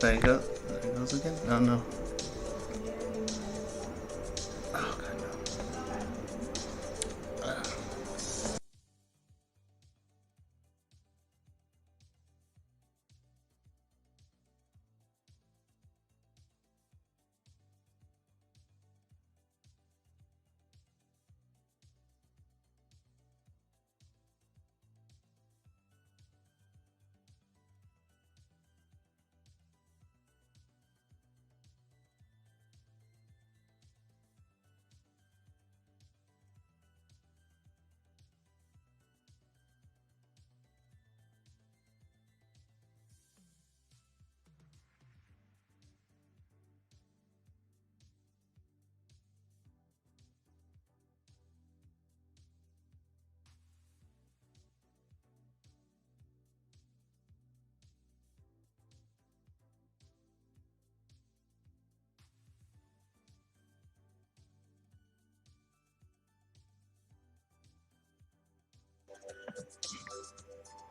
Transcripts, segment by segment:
There you go. There it goes again. No, no. Oh, God, no.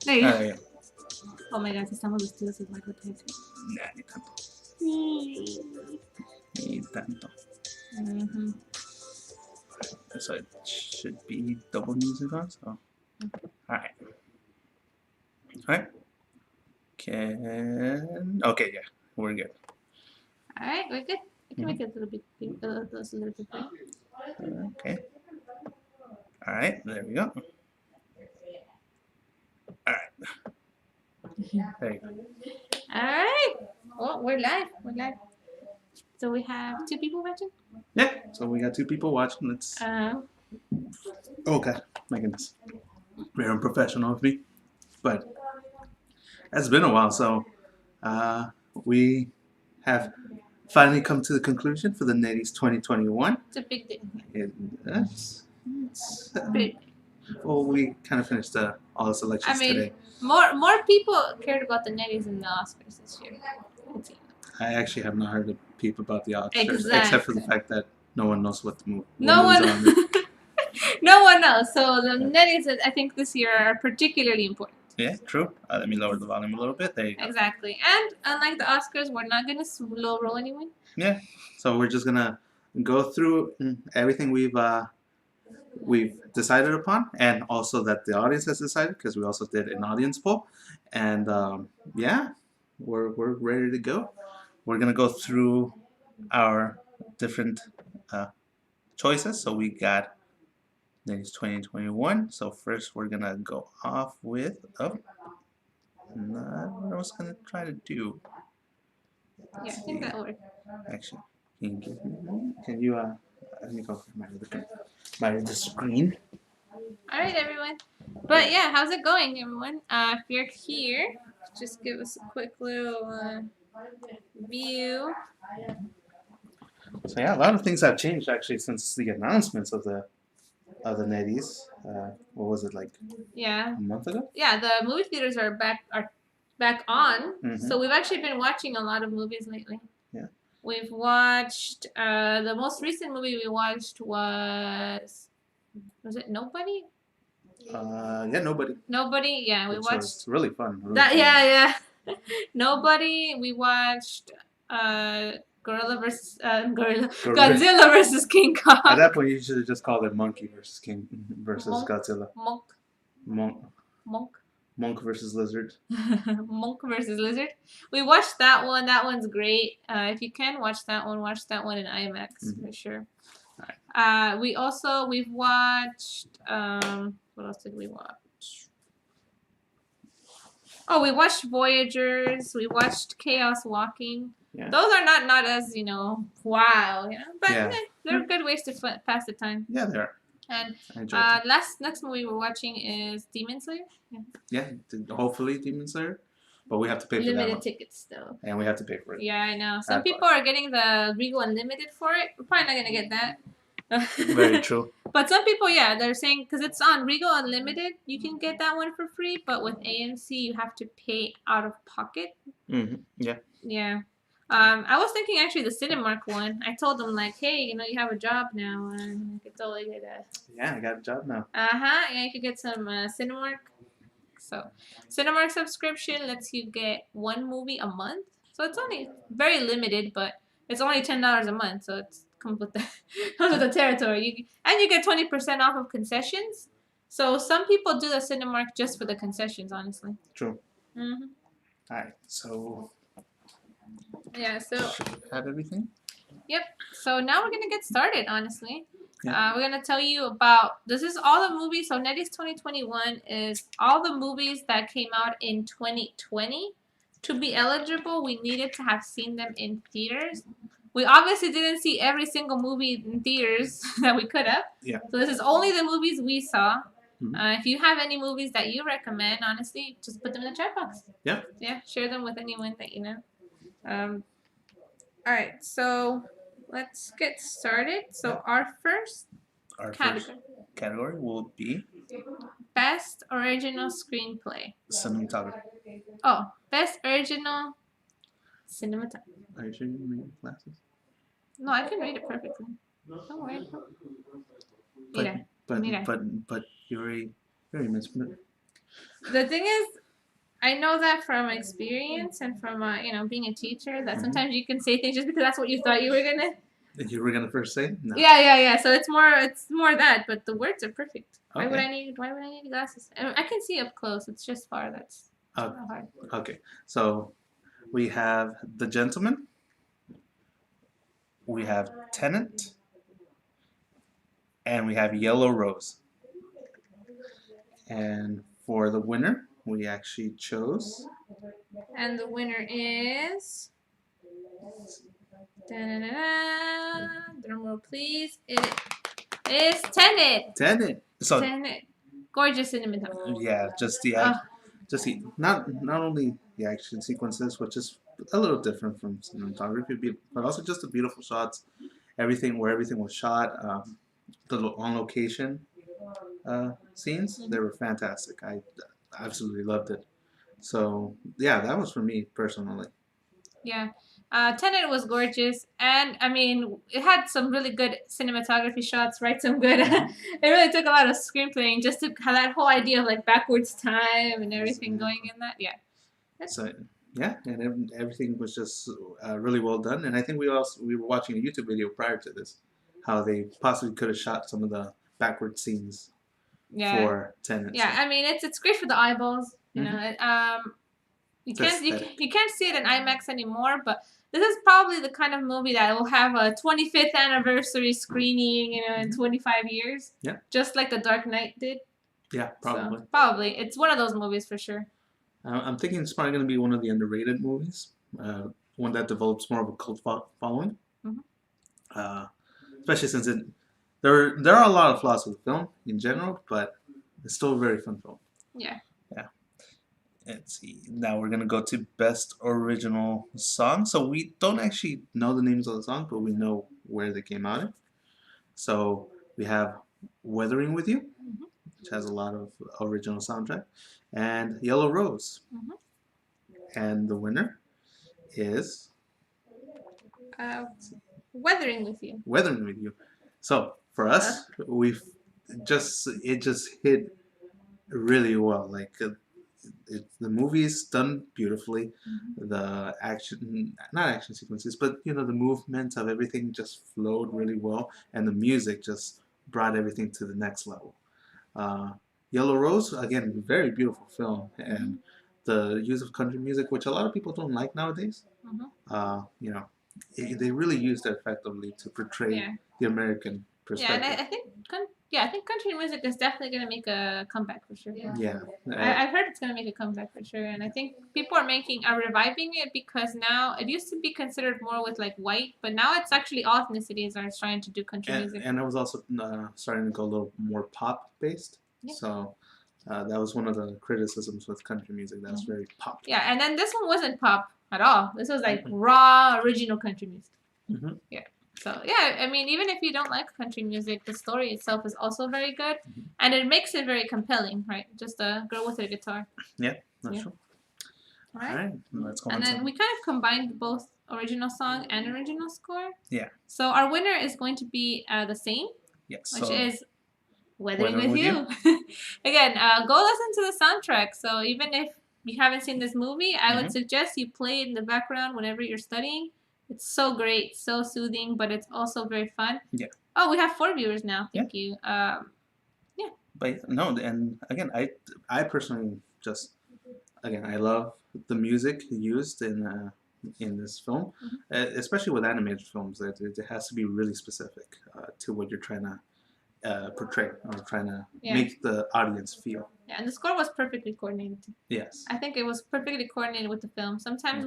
There you Ah, go. there you go. Oh my God, estamos vestidos igual. Nah, ni tanto. Ni tanto. So it should be double music on. So, alright. Alright. Okay, yeah, we're good. Alright, we're good. I can make it a little bit bigger. Okay. Alright, there we go. Alright. There you go. Alright. Oh, we're live. We're live. So we have 2 people watching? Yeah, so we got 2 people watching. Let's. Oh, God, my goodness. Very unprofessional of me. But it's been a while, so we have finally come to the conclusion for the NEDDYS 2021. It's a big deal. It's Big. well, we kind of finished all the selections today. More people cared about the NEDDYS than the Oscars this year. I actually have not heard a peep about the Oscars, Exactly. except for the fact that no one knows what the movie No one. on it. No one knows. So the NEDDYS, I think, this year are particularly important. Yeah, true. Let me lower the volume a little bit. There you go. Exactly. And unlike the Oscars, we're not going to slow roll anyone. Yeah. So we're just gonna go through everything we've decided upon, and also that the audience has decided, because we also did an audience poll, and yeah, we're ready to go. We're gonna go through our different choices. So we got NEDDYS 2021. So first we're gonna go off with what I was gonna try to do. Yeah, I think that worked. Actually, can you let me go my other screen. All right, everyone. But yeah, how's it going, everyone? If you're here, just give us a quick little view. So yeah, a lot of things have changed actually since the announcements of the NEDDYS. What was it, like? Yeah. A month ago? Yeah, the movie theaters are back on. Mm-hmm. So we've actually been watching a lot of movies lately. Yeah. We've watched the most recent movie we watched was it Nobody? Yeah, Nobody. Nobody, yeah, we watched. Was really fun. Really that. fun. Yeah. Nobody. We watched Godzilla Godzilla versus King Kong. At that point, you should have just called it Monkey versus King versus Godzilla. Monk versus Lizard. Monk versus Lizard. We watched that one. That one's great. If you can watch that one in IMAX for sure. Right. We've watched. What else did we watch? Oh, we watched Voyagers. We watched Chaos Walking. Yeah. Those are not as wow, but they're good ways to pass the time. Yeah, they are. And next movie we're watching is Demon Slayer. Yeah, hopefully Demon Slayer, but we have to pay for limited that one. tickets though. And we have to pay for it. Yeah, I know. Some people are getting the Regal Unlimited for it. We're probably not gonna get that. Very true. But some people, yeah, they're saying because it's on Regal Unlimited, you can get that one for free. But with AMC, you have to pay out of pocket. Mm-hmm. Yeah. Yeah. I was thinking actually the Cinemark one. I told them like, hey, you have a job now, and I could totally get a. Yeah, I got a job now. Yeah, you could get some Cinemark. So, Cinemark subscription lets you get one movie a month. So it's only very limited, but it's only $10 a month, so it's comes with the comes with the territory. You get 20% off of concessions. So some people do the Cinemark just for the concessions, honestly. True. Mm-hmm. All right. So Yeah. So have everything. yep. So now we're gonna get started, honestly. Yeah. We're gonna tell you about this is all the movies. So NEDDYS 2021 is all the movies that came out in 2020. To be eligible, we needed to have seen them in theaters. We obviously didn't see every single movie in theaters that we could have. Yeah. So this is only the movies we saw. Mhm. If you have any movies that you recommend, honestly, just put them in the chat box. Yeah. Yeah. Share them with anyone that you know. All right. So let's get started. So our first category will be best original screenplay. cinematography. Oh, best original cinematography. Are you sure you read glasses? No, I can read it perfectly. Don't worry. But Mira. but you already mentioned it. The thing is, I know that from experience and from being a teacher that sometimes you can say things just because that's what you thought you were gonna. You were gonna first say? No. Yeah. So it's more that, but the words are perfect. Okay. Why would I need glasses? I can see up close. It's just far. That's not hard. Okay. So we have The Gentleman. We have Tenet. And we have Yellow Rose. And for the winner, we actually chose. And the winner is. Drum roll, please. It is Tenet. So Tenet. Gorgeous cinematography. Yeah, just the not only the action sequences, which is a little different from cinematography, but also just the beautiful shots, everything was shot, the on location scenes, they were fantastic. I absolutely loved it. So yeah, that was for me personally. Yeah. Tenet was gorgeous, and I mean, it had some really good cinematography shots, right? Some good. It really took a lot of screenplaying just to have that whole idea of like backwards time and everything going in that. Yeah. So yeah, and everything was just really well done. And I think we were watching a YouTube video prior to this, how they possibly could have shot some of the backward scenes for Tenet. Yeah, I mean it's great for the eyeballs. You know, you can't see it in IMAX anymore, but this is probably the kind of movie that will have a 25th anniversary screening, in 25 years. Yeah. Just like The Dark Knight did. Yeah, probably. So, probably. It's one of those movies for sure. I'm thinking it's probably going to be one of the underrated movies, one that develops more of a cult following. Especially since there are a lot of flaws with the film in general, but it's still a very fun film. Yeah. Yeah. Let's see. Now we're gonna go to best original song. So we don't actually know the names of the songs, but we know where they came out in. So we have "Weathering with You," which has a lot of original soundtrack, and "Yellow Rose." And the winner is "Weathering with You." "Weathering with You." So for us, it just hit really well. Like. The movie is done beautifully. The not action sequences, but the movement of everything just flowed really well, and the music just brought everything to the next level. Yellow Rose, again, very beautiful film, and the use of country music, which a lot of people don't like nowadays. They really used it effectively to portray the American perspective. Yeah, and I think country music is definitely going to make a comeback for sure. Yeah. I've heard it's going to make a comeback for sure, and I think people are reviving it because now it used to be considered more with like white, but now it's actually all ethnicities are trying to do country music. And it was also starting to go a little more pop based. Yeah. So that was one of the criticisms with country music. That was very pop. Yeah, and then this one wasn't pop at all. This was like raw original country music. Yeah. So yeah, I mean, even if you don't like country music, the story itself is also very good, and it makes it very compelling, right? Just a girl with a guitar. Yeah, that's true. All right. Let's go. And then we kind of combined both original song and original score. Yeah. So our winner is going to be the same. Yes. Which is Weathering with You. Again, go listen to the soundtrack. So even if you haven't seen this movie, I would Mhm. suggest you play it in the background whenever you're studying. It's so great, so soothing, but it's also very fun. Yeah. Oh, we have 4 viewers now. Thank you. But no, and again, I personally just again I love the music used in this film, Mhm. especially with animated films. It has to be really specific to what you're trying to portray or trying to Yeah. make the audience feel. Yeah, and the score was perfectly coordinated. Yes. I think it was perfectly coordinated with the film. Sometimes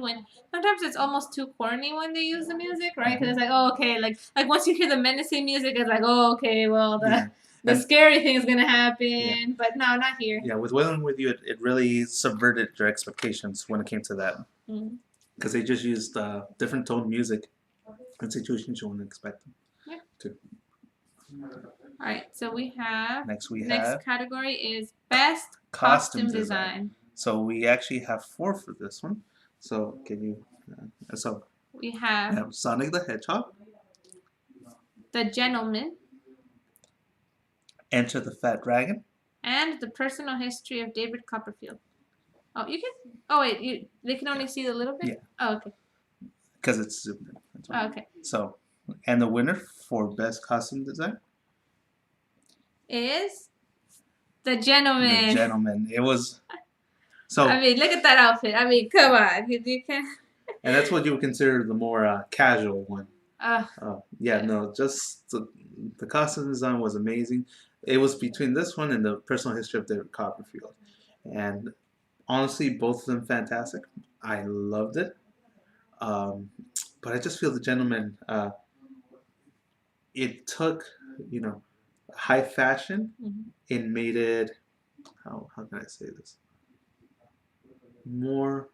it's almost too corny when they use the music, right? Because it's like, oh, okay, like once you hear the menacing music, it's like, oh, okay, well, Yeah. the And- scary thing is gonna happen. Yeah. But no, not here. Yeah, with Wailing with You, it really subverted your expectations when it came to that. Mm. Because they just used different tone music in situations you wouldn't expect them Yeah. to. All right, so we have Next we next have category is best costume costume design. design. So we actually have 4 for this one. So can you? So We have Sonic the Hedgehog, The Gentleman, Enter the Fat Dragon, and The Personal History of David Copperfield. Oh, you can. Oh wait, they can only see a little bit. Yeah. Oh, okay. because it's zoomed in. That's why. Oh, okay. So, and the winner for best costume design, Is The Gentleman. The Gentleman. It was. So I mean, look at that outfit. I mean, come on. You can. and that's what you would consider the more casual one. Yeah, yes. no, just the costume design was amazing. It was between this one and the personal history of David Copperfield, and honestly, both of them fantastic. I loved it, but I just feel the gentleman. It took, you know, high fashion Mhm. and made it. How can I say this? More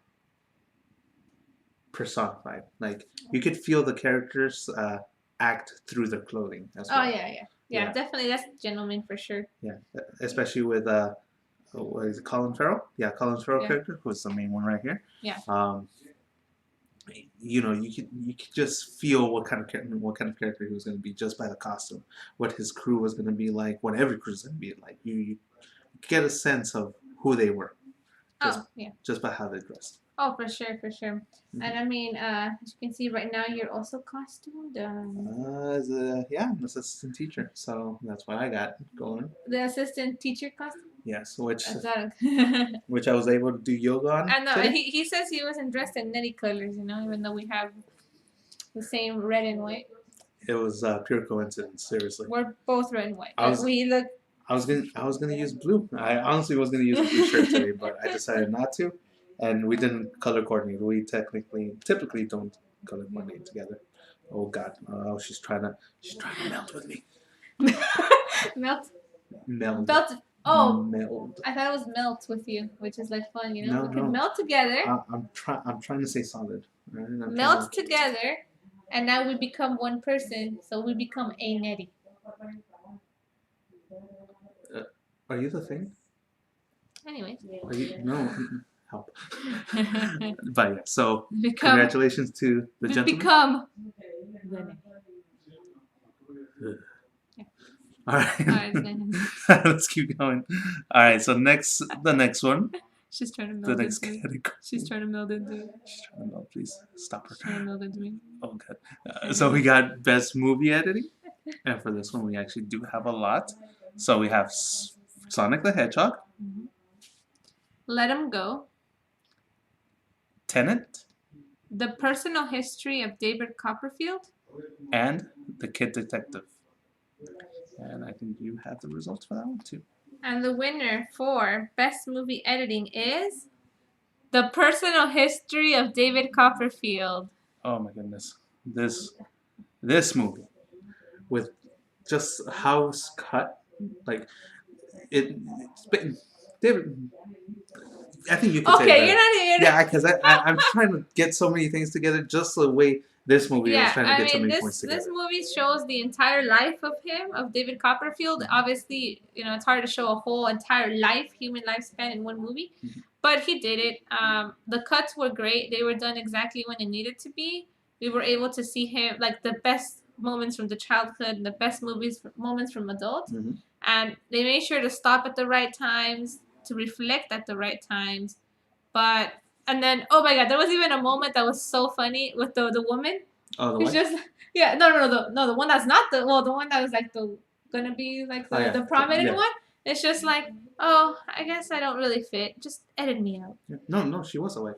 personified. Like you could feel the characters act through their clothing as well. Oh yeah. Definitely, that's Gentleman for sure. Yeah, especially with what is it, Colin Farrell? Yeah, Colin Farrell character, who's the main one right here. Yeah. You know, you could just feel what kind of character he was going to be just by the costume, what his crew was going to be like, what every crew is going to be like. You get a sense of who they were, just by how they dressed. Oh, for sure. Mm-hmm. And I mean, as you can see right now, you're also costumed. I'm an assistant teacher, so that's what I got going. The assistant teacher costume. Yes, which I was able to do yoga on. I know. He says he wasn't dressed in NEDDY colors, even though we have the same red and white. It was pure coincidence, seriously. We're both red and white. I was gonna use blue. I honestly was gonna use a blue shirt today, but I decided not to, and we didn't color coordinate. We typically don't color coordinate together. Oh God! Oh, she's trying to melt with me. Melt. Oh, meld. I thought it was melt with you, which is like fun, No, we can melt together. I'm trying to say solid. Right? Melt together, and now we become one person. So we become a NEDDY. Are you the thing? Anyway. Are you, no. Help. But yeah, so congratulations to the gentleman. Become. All right. Let's keep going. All right. So the next one. She's trying to meld the next into category. She's trying to meld into it. She's trying to meld. Please stop her. She's trying to meld into me. Oh God. So we got best movie editing, and for this one we actually do have a lot. So we have Sonic the Hedgehog. Mm-hmm. Let 'Em Go. Tenet. The Personal History of David Copperfield. And The Kid Detective. And I think you have the results for that one too. And the winner for Best Movie Editing is The Personal History of David Copperfield. Oh my goodness. This movie, with just how it's cut, like David, I think you can say that. Okay, you're not here. Yeah, because I'm trying to get so many things together just the way this movie was trying to get so many points together. This movie shows the entire life of David Copperfield. Mm-hmm. Obviously, it's hard to show a whole entire human lifespan in one movie. Mm-hmm. But he did it. The cuts were great. They were done exactly when it needed to be. We were able to see him, like, the best moments from the childhood and the best moments from adult. Mm-hmm. And they made sure to stop at the right times, to reflect at the right times. But and then oh my god, there was even a moment that was so funny with the woman. Oh, the He's wife? just the one that's not the one that was like the gonna be like Oh, yeah. the prominent Yeah. one. It's just like, oh, I guess I don't really fit. Just edit me out. No, she was a wife.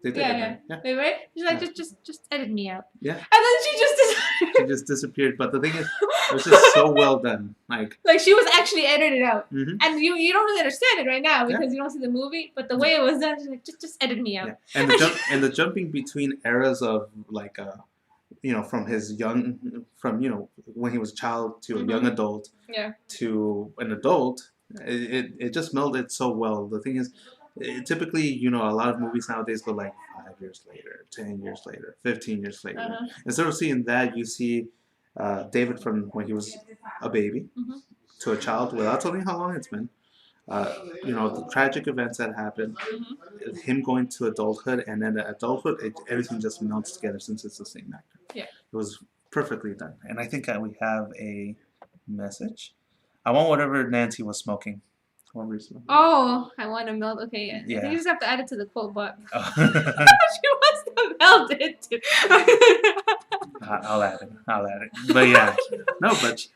They did Yeah. Wait, right? She's like, Yeah. just edit me out. Yeah. And then she just She just disappeared. But the thing is, it was just so well done. Like she was actually edited out. Mhm. And you don't really understand it right now because you don't see the movie. But the way it was done, she's like, just edit me out. Yeah. And the jumping between eras of like from his young when he was a child to a young adult to an adult, it just melded so well. The thing is, typically, a lot of movies nowadays go like 5 years later, 10 years later, 15 years later. Instead of seeing that, you see David from when he was a baby to a child without telling how long it's been. The tragic events that happened, him going to adulthood, and then adulthood, everything just melts together since it's the same actor. Yeah. It was perfectly done. And I think we have a message. I want whatever Nancy was smoking. Oh, I want to melt. Okay, Yeah. I think you just have to add it to the quote, but Oh. she wants to melt it too. I'll add it. But yeah, no, but.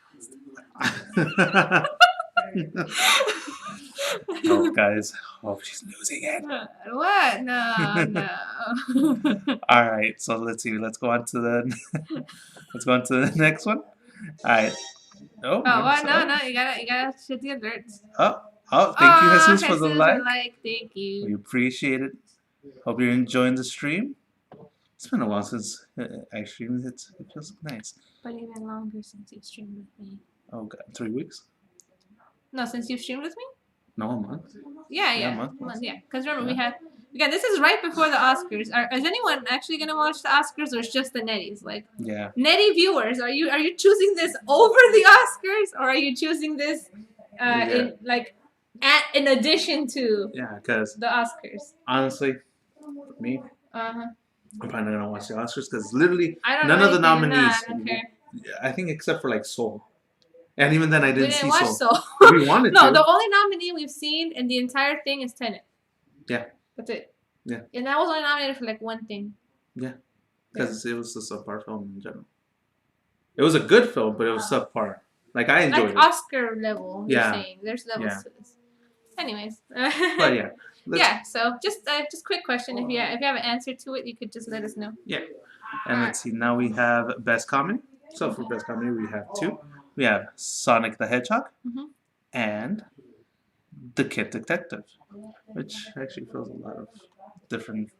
Oh, guys, she's losing it. What? No. All right, so let's see. Let's go on to the next one. All right. Oh, what? No, you gotta shit the alerts. Thank you, Jesus, for the like. Thank you. We appreciate it. Hope you're enjoying the stream. It's been a while since I streamed it. It feels nice. But even longer since you streamed with me. Oh God, 3 weeks? No, since you've streamed with me? No, a month. Yeah, a month. Yeah, because remember we had. Again, this is right before the Oscars. Is anyone actually gonna watch the Oscars, or it's just the NEDDYS? Like, yeah. NEDDY viewers, are you choosing this over the Oscars, or are you choosing this in addition to because the Oscars? Honestly, for me, I'm probably not gonna watch the Oscars because literally none of the nominees. I don't care. I think except for like Soul, and even then I didn't see watch Soul. Soul. We wanted no, to. the only nominee we've seen in the entire thing is Tenet. Yeah. That's it. Yeah. And that was only nominated for like one thing. Yeah. Because it was a subpar film in general. It was a good film, but it was subpar. Like I enjoyed it. Oscar level. Yeah. You're saying there's levels to this. Anyways. But yeah. Yeah. So just quick question. If you have an answer to it, you could just let us know. Yeah. And let's see. Now we have best comedy. So for best comedy, we have 2. We have Sonic the Hedgehog and The Kid Detective, which actually feels a lot of different.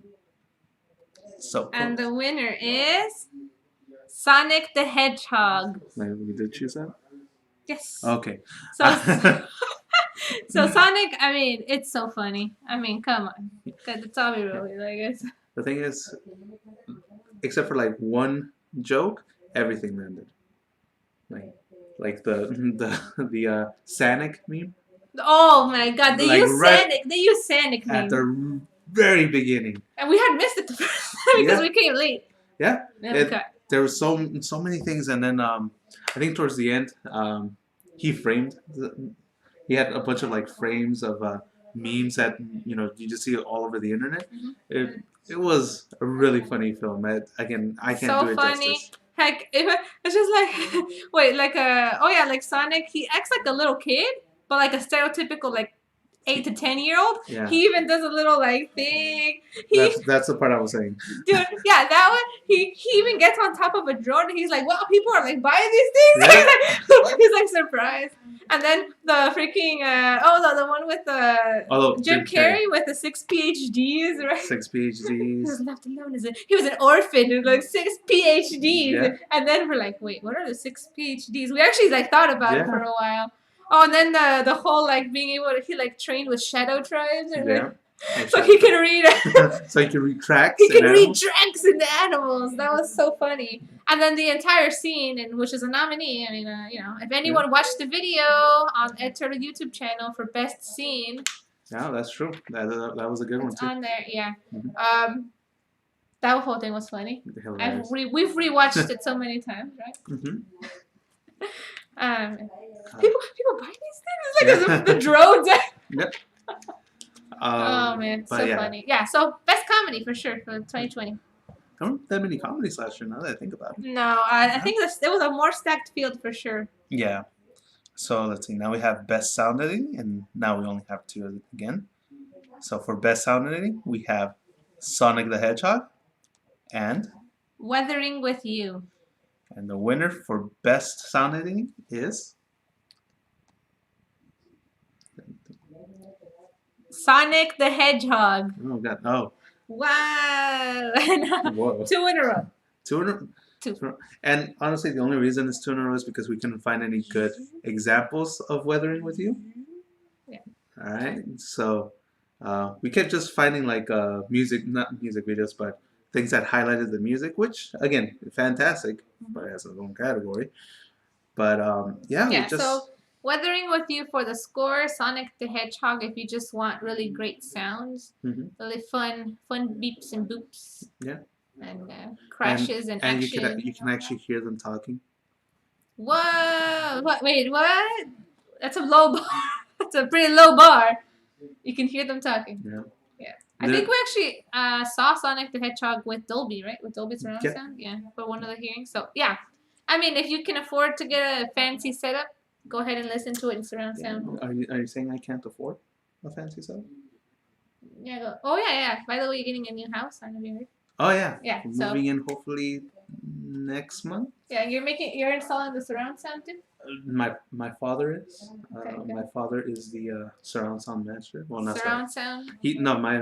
So. And the winner is Sonic the Hedgehog. Maybe we did choose that. Yes. Okay. So Sonic, I mean, it's so funny. I mean, come on. It's all really, I guess. The thing is, except for like one joke, everything landed. Like the Sonic meme. Oh my God! They use Sonic. They use Sonic meme at the very beginning. And we had missed it the first time because we came late. Yeah. There were so many things, and then I think towards the end, he framed. He had a bunch of like frames of memes that you just see all over the internet. It was a really funny film. I can't do it justice. Heck, it's just like wait, like like Sonic. He acts like a little kid, but like a stereotypical like 8 to 10-year-old. Yeah. He even does a little like thing. That's the part I was saying. Dude, yeah, that one. He even gets on top of a drone and he's like, "Wow, people are like buying these things." Yeah. He's like surprised. And then the freaking the one with the Jim Carrey with the 6 PhDs, right? 6 PhDs. He was left alone he was an orphan with like 6 PhDs. Yeah. And then we're like, wait, what are the 6 PhDs? We actually like thought about it for a while. Oh, and then the whole like being able to he like trained with shadow tribes and so he can read so he can read tracks. He can read tracks in the animals. That was so funny. And then the entire scene, and which is a nominee. I mean, if anyone watched the video on Ed Turtle YouTube channel for best scene. Yeah, that's true. That was a good one too. On there, yeah. That whole thing was funny. We've rewatched it so many times, right? People buy these things. It's like the drones. Yep. Oh man, but so yeah, funny. Yeah, so best comedy for sure for 2020. there weren't that many comedies last year. Now that I think about it. No, I think it was a more stacked field for sure. Yeah. So let's see. Now we have best sound editing, and now we only have two again. So for best sound editing, we have Sonic the Hedgehog, and Weathering with You. the winner for best sound editing is Sonic the Hedgehog. oh god oh Wow. whoa 2 in a row. two in a, 2. and honestly the only reason it's two in a row is because we couldn't find any good examples of Weathering with You. Yeah. All right, so we kept just finding like not music videos, but things that highlighted the music, which again, fantastic, but it has its own category. But yeah, we Yeah, just so Weathering with You for the score, Sonic the Hedgehog if you just want really great sounds, mhm. really fun beeps and boops. Yeah. And crashes and and action. you can actually hear them talking. Whoa! What? Wait, what? That's a low bar. That's a pretty low bar. You can hear them talking. Yeah. Yeah. I think we actually saw Sonic the Hedgehog with Dolby, right? With Dolby surround Yeah. sound. Yeah, for one of the hearings. So yeah, I mean, if you can afford to get a fancy setup, go ahead and listen to it in surround sound. Are you saying I can't afford a fancy setup? Yeah. Go. Oh yeah. By the way, you're getting a new house. I don't know if you heard. Oh yeah. Yeah. We're So moving in hopefully next month. yeah, you're installing the surround sound too. My father is. Okay, good. My father is the surround sound master. Well, not Surround sound.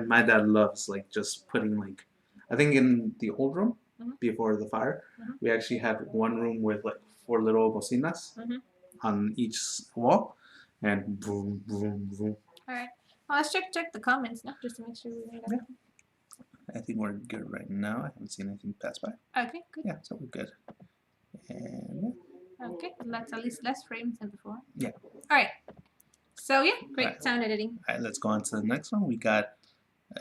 my dad loves like just putting like, I think in the old room Mhm. before the fire, Mhm. we actually had one room with like 4 little bocinas Mhm. on each wall, and boom, boom, boom. All right. Well, let's check the comments now, just to make sure we made it. I think we're good right now. I haven't seen anything pass by. Okay, good. Yeah, so we're good. And Okay, that's at least less frames than before. Yeah. All right. So yeah, great Alright. sound editing. all right, let's go on to the next one. We got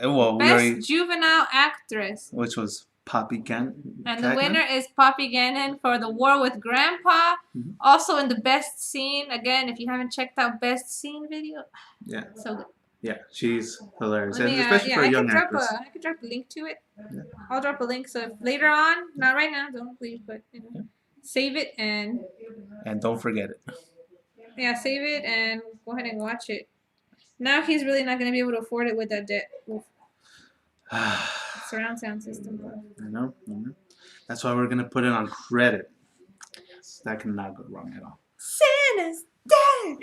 well, we Best already, juvenile actress, which was Poppy and the winner is Poppy Gannon for The War with Grandpa. Mhm. Also in the best scene. Again, if you haven't checked out best scene video, Yeah. so good. Yeah, she's hilarious, Let and me, especially for a young I actress. can drop a link to it. Yeah. I'll drop a link. So if later on, not right now, don't please, but Yeah. save it and And don't forget it. yeah, save it and go ahead and watch it. Now he's really not going to be able to afford it with that surround sound system. I know. That's why we're gonna put it on credit. That cannot go wrong at all. Santa's dead.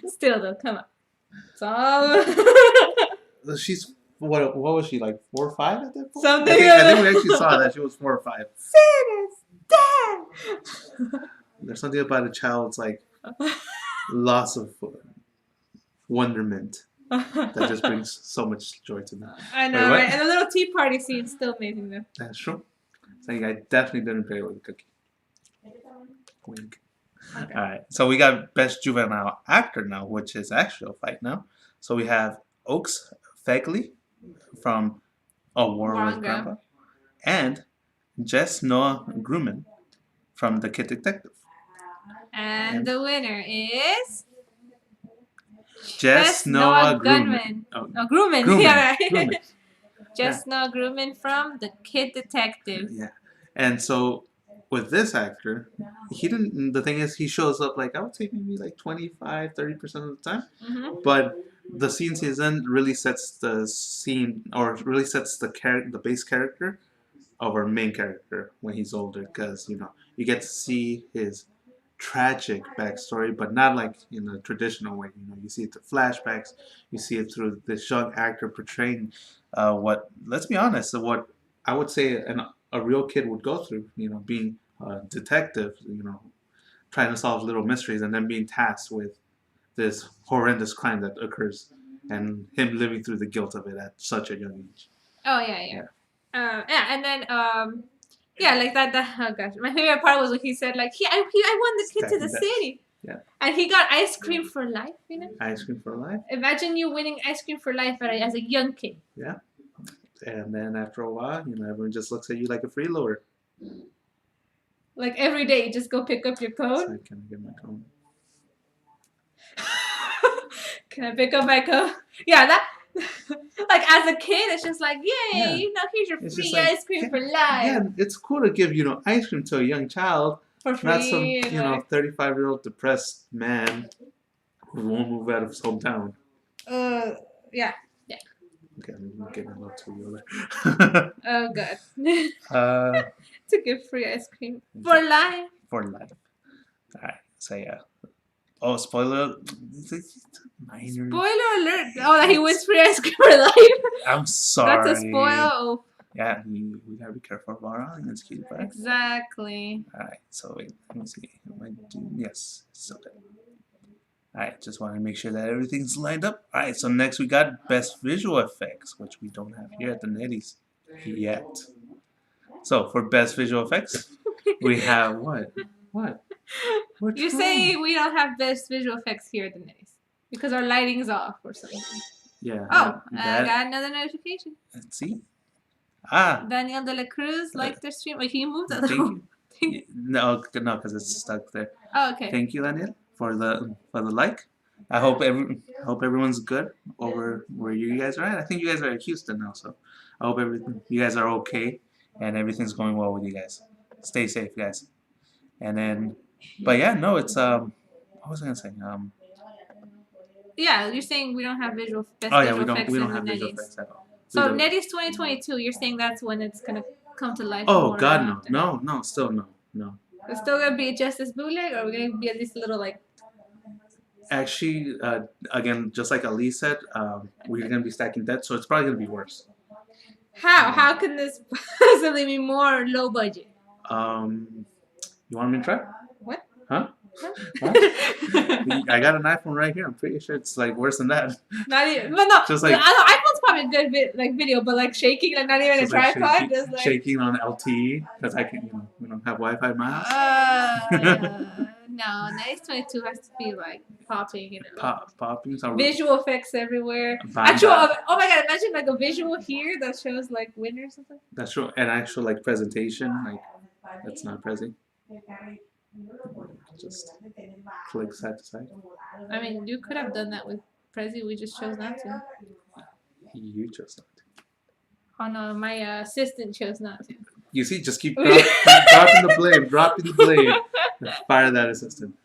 Still though, come on. It's all She's what was she like 4 or 5 at that point? Something I think we actually saw that she was 4 or 5. Santa's dead. There's something about a child's like loss of wonderment that just brings so much joy to them. I know, Wait, what? right? And the little tea party scene's still amazing though. That's true. Saying I definitely didn't pay with a cookie. Wink. Okay. All right, so we got best juvenile actor now, which is actually a fight now. So we have Oaks Fegley from A War with Grandpa, and Jess Noah Grumman from The Kid Detective. And the winner is Jess Noah Grumman. Oh, Grumman. Grumman. Yeah, right. Grumman. Jess Noah Grumman from The Kid Detective. Yeah, and so with this actor, he didn't. The thing is, he shows up like I would say maybe like 25-30% of the time, Mm-hmm. but the scenes he's in really sets the scene, or really sets the base character of our main character when he's older, because you get to see his tragic backstory, but not like in a traditional way. You see it through flashbacks, you see it through this young actor portraying what, let's be honest, what I would say a real kid would go through. Being a detective, trying to solve little mysteries, and then being tasked with this horrendous crime that occurs, and him living through the guilt of it at such a young age. Oh yeah. And then like that. Oh gosh, my favorite part was when he said like I won the kid to the city. Yeah. And he got ice cream for life. Ice cream for life. Imagine you winning ice cream for life as a young kid. Yeah. And then after a while, everyone just looks at you like a freeloader. Like every day, you just go pick up your So cone. I can get my cone. Can I pick up my coat? Yeah, that. Like as a kid, it's just like, yay! Yeah. You know, here's your It's free just like, ice cream for life. yeah, it's cool to give ice cream to a young child, For free. not some and like, 35-year-old depressed man who won't move out of his hometown. yeah. Okay, I'm getting a little too real. Oh god. uh, To give free ice cream for life. for life. All right, so yeah. Oh, spoiler! Minor. Spoiler alert! Oh, that he wins free ice cream for life. I'm sorry. That's a spoil. Yeah, we gotta be careful of our audience, Cutie Pie. Exactly. Alright, so wait, let me see. Am I doing? Yes, still good. Alright, just want to make sure that everything's lined up. Alright, so next we got Best Visual Effects, which we don't have here at the NEDDYS yet. So for Best Visual Effects, we have what? What? What's You wrong? say we don't have best visual effects here at the NEDDYS because our lighting's off or something. Yeah. Oh, I got another notification. Let's see. Ah. Daniel De La Cruz liked their stream. Wait, can you move that? Thank you. No, because it's stuck there. Oh, okay. Thank you, Daniel, for the like. I hope everyone's good over where you guys are at. I think you guys are at Houston now, so I hope you guys are okay and everything's going well with you guys. Stay safe, guys. And then, but yeah, no, it's what was I gonna say? Yeah, you're saying we don't have best Oh visual yeah, effects we in don't the have visual NEDDYS. effects at all. So NEDDYS 2022, you're saying that's when it's gonna come to life? Oh more God, often. no, still no. It's still gonna be just as bootleg, or we're gonna be at least a little like. Actually, again, just like Ali said, we're gonna be stacking debt, so it's probably gonna be worse. How can this possibly be more low budget? You want me to try? What? Huh? I got an iPhone right here. I'm pretty sure it's like worse than that. Not even, but no. Just like I know iPhone's probably a good video, but like shaking, like not even a just like tripod, just like shaking on LTE because I can, we don't have Wi-Fi in my house. No, NEDDYS 22 has to be like popping and Popping. So visual effects everywhere. Find Actual, that. oh my god! Imagine like a visual here that shows like wind or something. That's true. An actual like presentation, like that's not Prezi. Just click side to side. I mean, you could have done that with Prezi. We just chose not to. You chose not to. Oh no, my assistant chose not to. You see, just keep dropping the blame. Fire that assistant.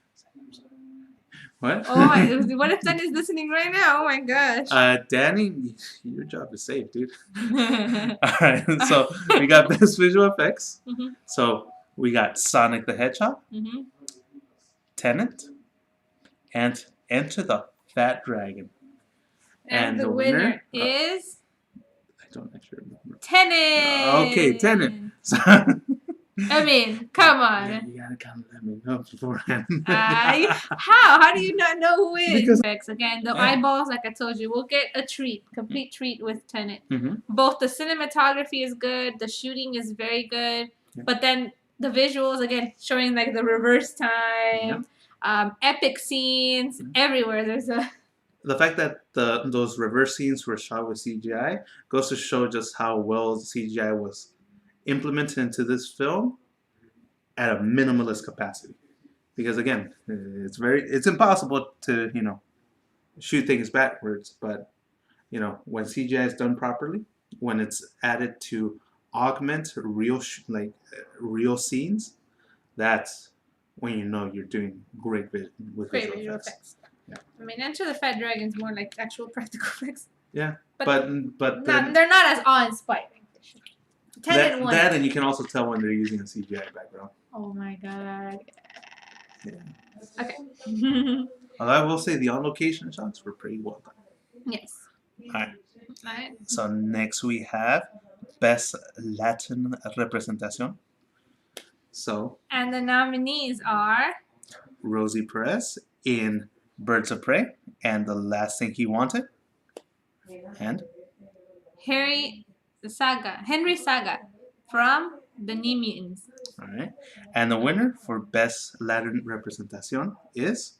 What? Oh my! What if Danny's listening right now? Oh my gosh. Danny, your job is safe, dude. All right, so we got best visual effects. Mm-hmm. So we got Sonic the Hedgehog, Mm-hmm. Tenet, and Enter the Fat Dragon. And the winner is. I don't actually remember. Tenet. Okay, Tenet. I mean, come on. You gotta kind of let me know beforehand. How do you not know who wins? Because again, the eyeballs, like I told you, we'll get a complete treat with Tenet. Mm-hmm. Both the cinematography is good, the shooting is very good, but then the visuals, again, showing like the reverse time, epic scenes everywhere. There's the fact that those reverse scenes were shot with CGI goes to show just how well CGI was implemented into this film at a minimalist capacity. Because again, it's impossible to shoot things backwards, but when CGI is done properly, when it's added to augment real scenes, that's when you're doing great visual effects. Yeah. I mean, Enter the Fat Dragon's more like actual practical effects. Yeah, but they're not as awe-inspiring. That and you can also tell when they're using a CGI background. Oh my god. Yeah. Okay. Although I will say the on-location shots were pretty well done. Yes. Alright. So next we have Best Latin Representation. So. And the nominees are Rosie Perez in Birds of Prey and The Last Thing He Wanted. And Henry Saga from The New Mutants. Alright. And the winner for Best Latin Representation is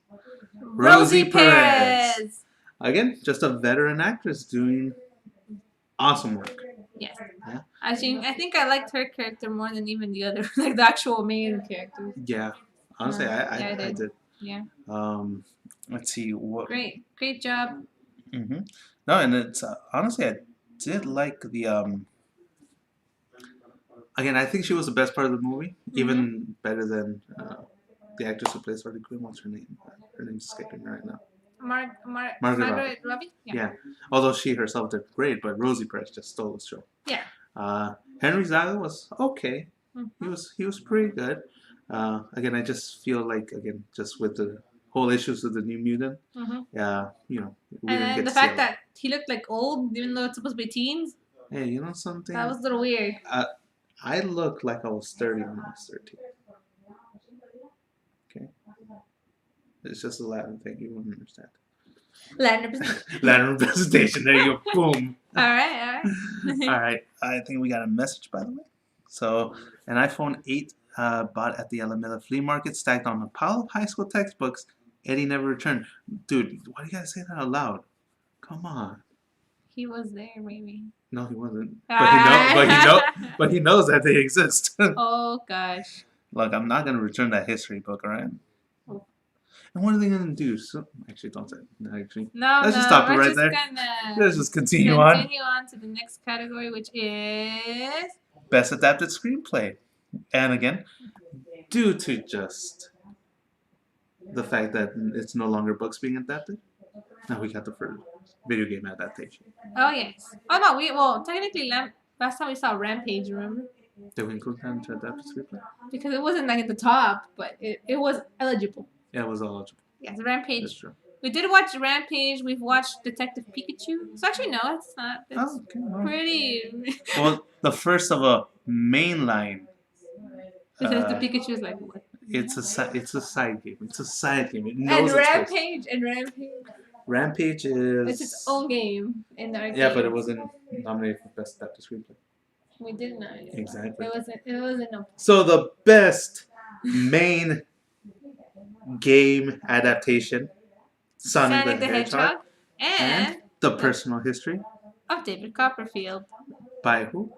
Rosie Perez. Again, just a veteran actress doing awesome work. Yes. Yeah. I think I liked her character more than even the other, like the actual main character. Yeah. Honestly, I did. Yeah. Let's see what. Great job. No, and it's honestly, I did like the Again, I think she was the best part of the movie, even better than the actress who plays Harley Quinn. What's her name? Her name's escaping me right now. Margaret Robbie. Yeah. Although she herself did great, but Rosie Perez just stole the show. Yeah. Henry Zaga was okay. Mhm. He was pretty good. Again, I just feel like just with the whole issues with the New Mutant, you know, we didn't And get the to see fact a lot. that he looked like old, even though it's supposed to be teens, Hey, you know something? that was a little weird. I looked like I was 30 when I was 13. Okay, it's just a Latin thing. You wouldn't understand. Latin representation. Latin representation. There you go. Boom. All right. All right. I think we got a message, by the way. So, an iPhone 8 bought at the Alameda flea market, stacked on a pile of high school textbooks. Eddie never returned. Dude, why do you gotta say that out loud? Come on. He was there, maybe. No, he wasn't. But he knows that they exist. Oh gosh. Look, I'm not gonna return that history book, all right? Oh. And what are they gonna do? So, actually, don't say it. No, actually. No, Let's just stop it right there. Let's just continue on. Continue on to the next category, which is Best adapted screenplay. And again, due to just the fact that it's no longer books being adapted, now we got the first video game adaptation. oh yes. Oh no, technically last time we saw Rampage, remember? Did we include that into adapted screenplay? Because it wasn't like at the top, but it was eligible. Yeah, it was eligible. Yes, Rampage. That's true. We did watch Rampage. We've watched Detective Pikachu. So actually, no, it's not. It's pretty. Well, the first of a mainline. Detective Pikachu is like what? It's a side game. It's a side game. It And knows Rampage. Rampage is. It's its own game in the arcade. Yeah, but it wasn't nominated for best adapted screenplay. We didn't know. Exactly. It wasn't. No. So the best main game adaptation, Sonic the Hedgehog, and The Personal History of David Copperfield. By who?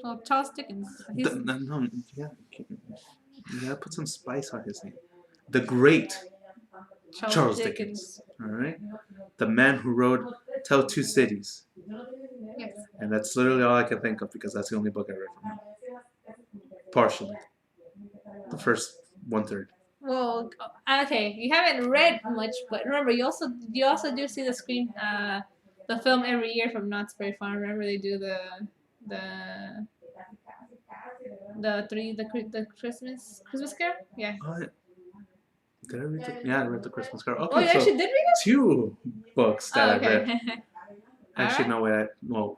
Well, Charles Dickens. No, you gotta put some spice on his name. The great Charles Dickens. All right, the man who wrote "Tell Two Cities." Yes. And that's literally all I can think of because that's the only book I read from him. Partially, the first 1/3. Well, okay, you haven't read much, but remember, you also do see the the film every year from Knott's Berry Farm. Remember, they do the Christmas Carol. Yeah. Did I read I read the Christmas Carol. Okay, Oh, you actually did read it? 2 books that I read. Actually, right. no,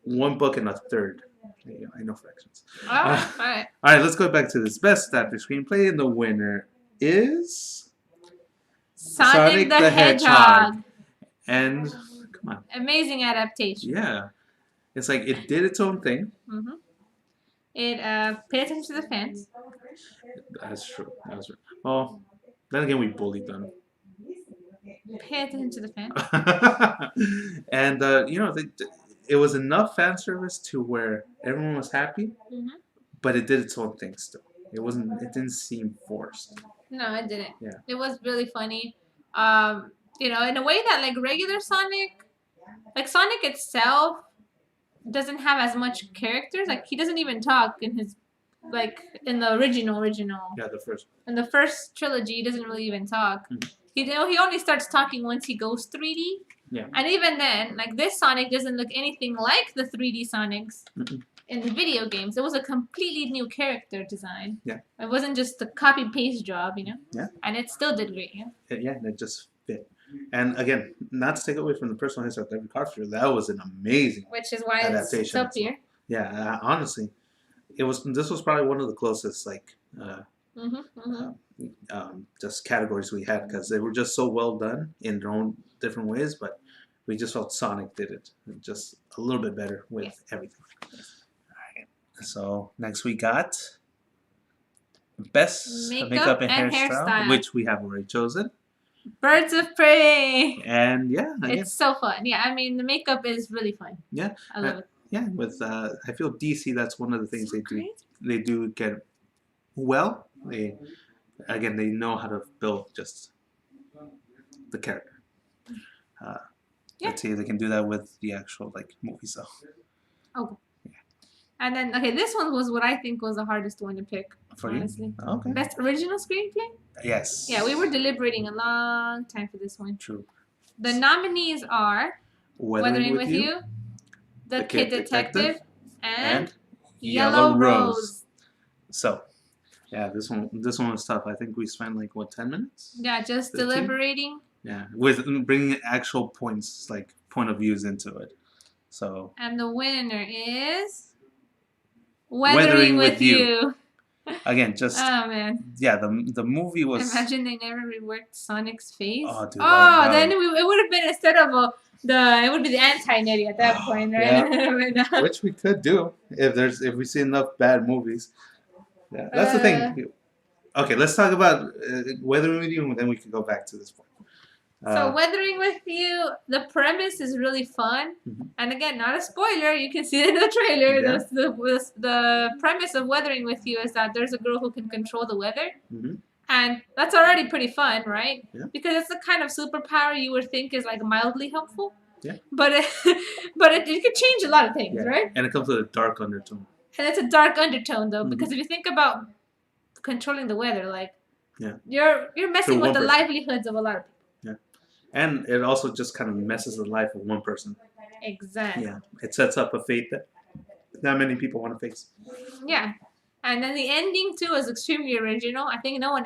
1 book and a third. Yeah, I know fractions. All right. All right, let's go back to this best adapted screenplay, and the winner is Sonic the Hedgehog. And come on, amazing adaptation. Yeah, it's like it did its own thing. Mm-hmm. It paid attention to the fans. That's true. Well, then again, we bullied them. Pay attention to the fans. And it was enough fan service to where everyone was happy, but it did its own thing still. It didn't seem forced. No, it didn't. Yeah. It was really funny. In a way that like regular Sonic, like Sonic itself doesn't have as much characters. Like he doesn't even talk in his in the original. Yeah, the first. In the first trilogy, he doesn't really even talk. Mm-hmm. He only starts talking once he goes 3D. Yeah. And even then, like this Sonic doesn't look anything like the 3D Sonics in the video games. It was a completely new character design. Yeah. It wasn't just a copy paste job, Yeah. And it still did great. Yeah. Yeah, it just fit. And again, not to take away from the personal history of David Copperfield, that was an amazing Which is why adaptation. It's up here. Yeah, honestly, this was probably one of the closest just categories we had because they were just so well done in their own different ways, but we just felt Sonic did it just a little bit better with everything. All right. So next we got best makeup and hairstyle, which we have already chosen. Birds of Prey. And it's so fun. Yeah, I mean the makeup is really fun. Yeah, I love it. Yeah, with I feel DC, that's one of the things they do get well. again, they know how to build just the character. Yeah. Let's see if they can do that with the actual like movies though. Okay. And then this one was what I think was the hardest one to pick. For honestly. you? Okay. Best original screenplay? Yes. Yeah, we were deliberating a long time for this one. True. The nominees are Weathering with You, The Kid Detective, and Yellow Rose. So, yeah, this one was tough. I think we spent like what 10 minutes. Yeah, just 15? deliberating. Yeah, with bringing actual points, like point of views into it. So. And the winner is Weathering with You. Again, just oh man. Yeah, the movie was. Imagine they never reworked Sonic's face. Oh, dude, then it would have been instead of it would be the anti-Neddy at that point, right? Yeah. Which we could do if we see enough bad movies. Yeah, that's the thing. Okay, let's talk about Weathering with You, and then we can go back to this point. So Weathering with You, the premise is really fun, and again, not a spoiler. You can see it in the trailer. Yeah. The premise of Weathering with You is that there's a girl who can control the weather, and that's already pretty fun, right? Yeah. Because it's the kind of superpower you would think is like mildly helpful. Yeah. But it could change a lot of things, right? And it comes with a dark undertone. And it's a dark undertone though, because if you think about controlling the weather, like you're messing with the livelihoods of a lot of people. And it also just kind of messes the life of one person. Exactly. Yeah. It sets up a fate that not many people want to face. Yeah. And then the ending too was extremely original. I think no one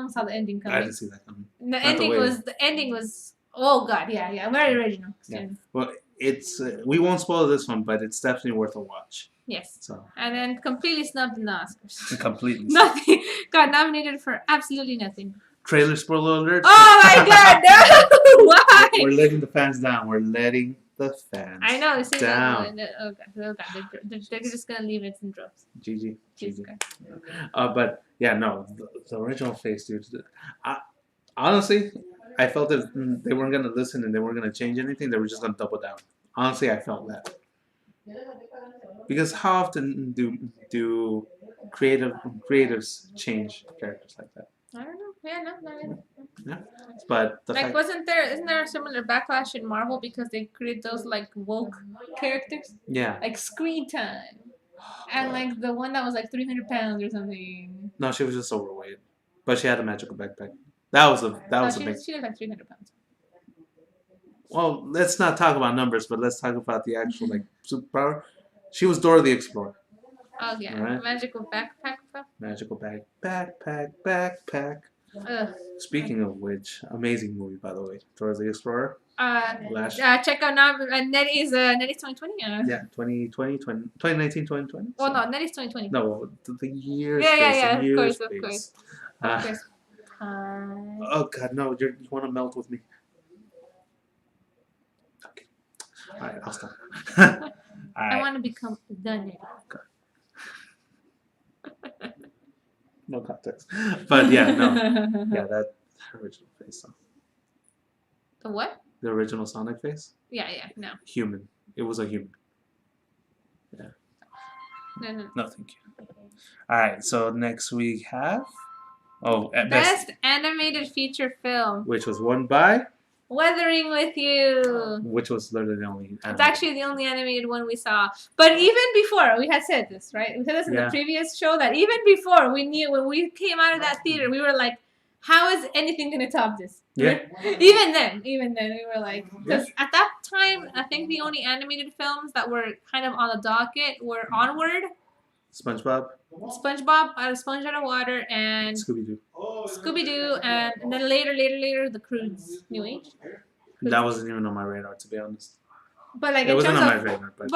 saw the ending coming. I didn't see that coming. The ending was oh god, yeah, very original. Yeah. Well, it's we won't spoil this one, but it's definitely worth a watch. Yes. So. And then completely snubbed in the Oscars. Completely. Nothing. Got nominated for absolutely nothing. Trailer spoiler alert. Oh my god, no! Why? We're letting the fans down. We're letting the fans I know. down. Oh god. They're just going to leave it in droves. GG. But yeah, no. The original face, dude. Honestly, I felt that they weren't going to listen and they weren't going to change anything. They were just going to double down. Honestly, I felt that. Because how often do creatives change characters like that? I don't know. Yeah, no. Yeah, but isn't there a similar backlash in Marvel because they create those like woke characters? Yeah. Like Screen Time, and like the one that was like 300 pounds or something. No, she was just overweight, but she had a magical backpack. That was a big. She was like 300 pounds. Well, let's not talk about numbers, but let's talk about the actual like superpower. She was Dora the Explorer. Oh yeah, right? Magical backpack stuff. Magical backpack. Speaking of which, amazing movie by the way, Dora the Explorer. Check out now NEDDYS 2020. Yeah, 2020, 2019, 2020. Well, no, NEDDYS 2020. No, the year. Yeah. Of course. Oh God, no! You want to melt with me? Okay. All right, I'll stop. I want to become the NEDDY. No context. But yeah, no. Yeah, that original face. The what? The original Sonic face? Yeah, no. Human. It was a human. Yeah. No, thank you. Alright, so next we have... Best Animated Feature Film. Which was won by... Weathering with You. Which was literally the only animated. It's actually the only animated one we saw. But even before, we had said this, right? We said this in the previous show, that even before, we knew when we came out of that theater, we were like, how is anything going to top this? Yeah. Even then, we were like, because at that time, I think the only animated films that were kind of on the docket were Onward, SpongeBob, Out of Sponge Out of Water, and Scooby-Doo, and then later, The Croods New Age. That wasn't even on my radar, to be honest. But like, it wasn't on my radar, but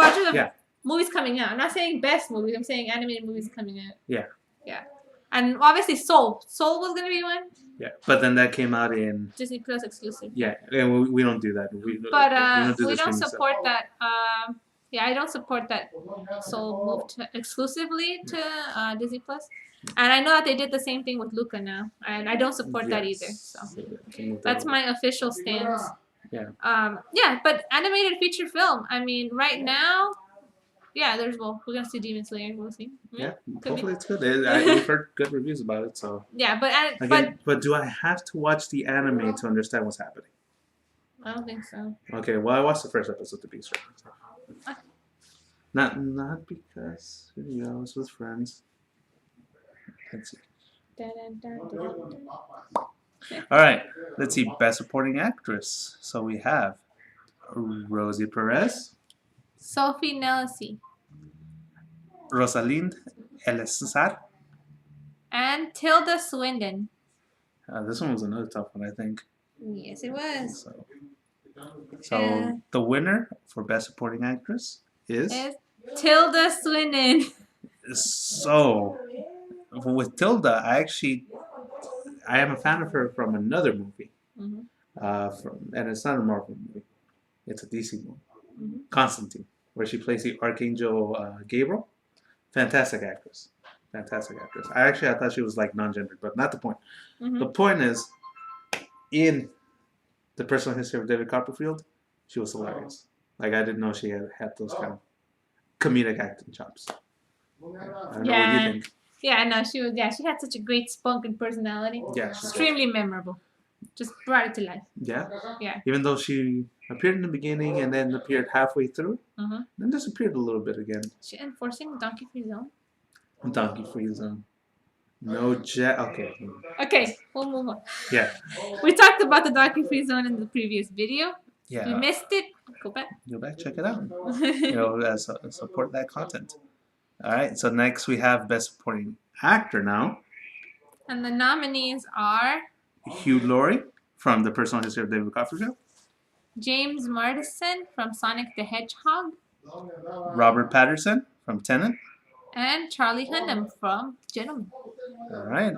movies coming out. I'm not saying best movies. I'm saying animated movies coming out. Yeah. And obviously Soul. Soul was gonna be one. Yeah, but then that came out in Disney Plus exclusive. Yeah, and we don't do that. We don't support that. I don't support that Soul moved exclusively to Disney Plus. And I know that they did the same thing with Luca now, and I don't support that either. So that's my official stance. Yeah. But animated feature film. I mean, right now, Yeah, there's both. We're gonna see Demon Slayer. We'll see. Yeah, Could hopefully be. it's good. We've heard good reviews about it, so. Yeah, but Again, but do I have to watch the anime to understand what's happening? I don't think so. Okay, well I watched the first episode to be sure. Not because I was with friends. Let's see. All right, let's see. Best Supporting Actress. So we have Rosie Perez, Sophie Nellis, Rosalind Elezar. and Tilda Swinton. This one was another tough one, I think. Yes, it was. So the winner for Best Supporting Actress is Tilda Swinton. So with Tilda, I am a fan of her from another movie. And it's not a Marvel movie. It's a DC movie. Constantine, where she plays the Archangel Gabriel. Fantastic actress. Fantastic actress. I thought she was like non-gendered, but not the point. The point is, in The Personal History of David Copperfield, she was hilarious. Like, I didn't know she had those kind of comedic acting chops. I don't know what you think. Yeah, no, she was. Yeah, she had such a great spunk and personality. Yeah, extremely memorable. Just brought it to life. Yeah. Yeah. Even though she appeared in the beginning and then appeared halfway through, then disappeared a little bit again. She enforcing Donkey Free Zone. Donkey Free Zone. No jet. Okay. Okay, we'll move on. Yeah. We talked about the Donkey Free Zone in the previous video. Yeah. If you missed it, go back. Go back, check it out. Support that content. All right. So next we have Best Supporting Actor now. And the nominees are Hugh Laurie from The Personal History of David Copperfield. James Marsden from Sonic the Hedgehog. Robert Pattinson from Tenet. And Charlie Hunnam from Gentleman. All right.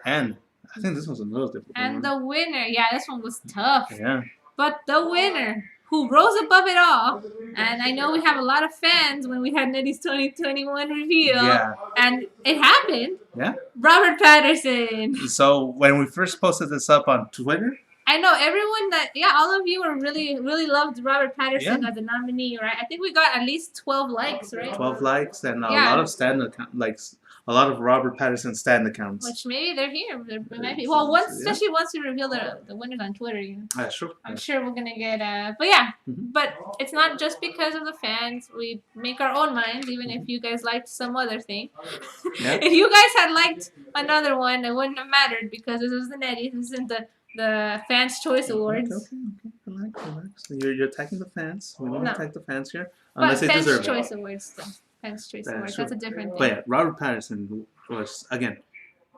And I think this was a little difficult. And the winner, yeah, this one was tough. Yeah. But the winner, who rose above it all, and I know we have a lot of fans when we had NEDDYS 2021 reveal. Yeah. And it happened. Yeah. Robert Pattinson. So when we first posted this up on Twitter, I know everyone all of you were really loved Robert Pattinson as a nominee, right? I think we got at least 12 likes, right? 12 likes and a lot of a lot of Robert Pattinson stand accounts. Which maybe they're here. They might be. Well, especially once we reveal the winners on Twitter, you know. That's true. I'm sure we're gonna get but yeah. But it's not just because of the fans. We make our own minds, even if you guys liked some other thing. Yeah. If you guys had liked another one, it wouldn't have mattered because this is the NEDDYS. This isn't the Fans' Choice Awards. Okay. Relax. You're attacking the fans. We don't attack the fans here. But Unless they Fans' deserve Choice it. Awards, though. Fans' Choice That's Awards. true. That's a different thing. But yeah, Robert Pattinson was, again,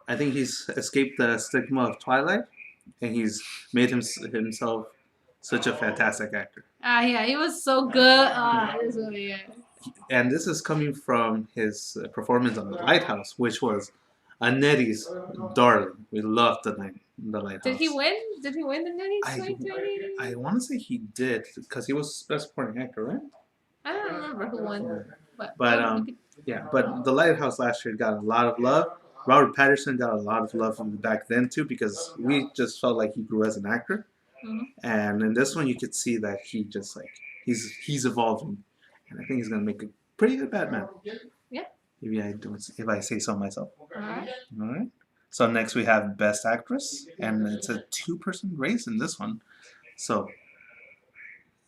I think he's escaped the stigma of Twilight, and he's made himself such a fantastic actor. Yeah, he was so good. This was really good. And this is coming from his performance on The Lighthouse, which was a NEDDYS darling. We loved The Lighthouse. Did he win? Did he win the NEDDYS 2020? I want to say he did, because he was Best Supporting Actor, right? I don't remember who won. But The Lighthouse last year got a lot of love. Robert Pattinson got a lot of love from back then too, because we just felt like he grew as an actor. And in this one, you could see that he just he's evolving, and I think he's gonna make a pretty good Batman. Yeah. If I say so myself. All right. All right. So next we have Best Actress, and it's a two-person race in this one. So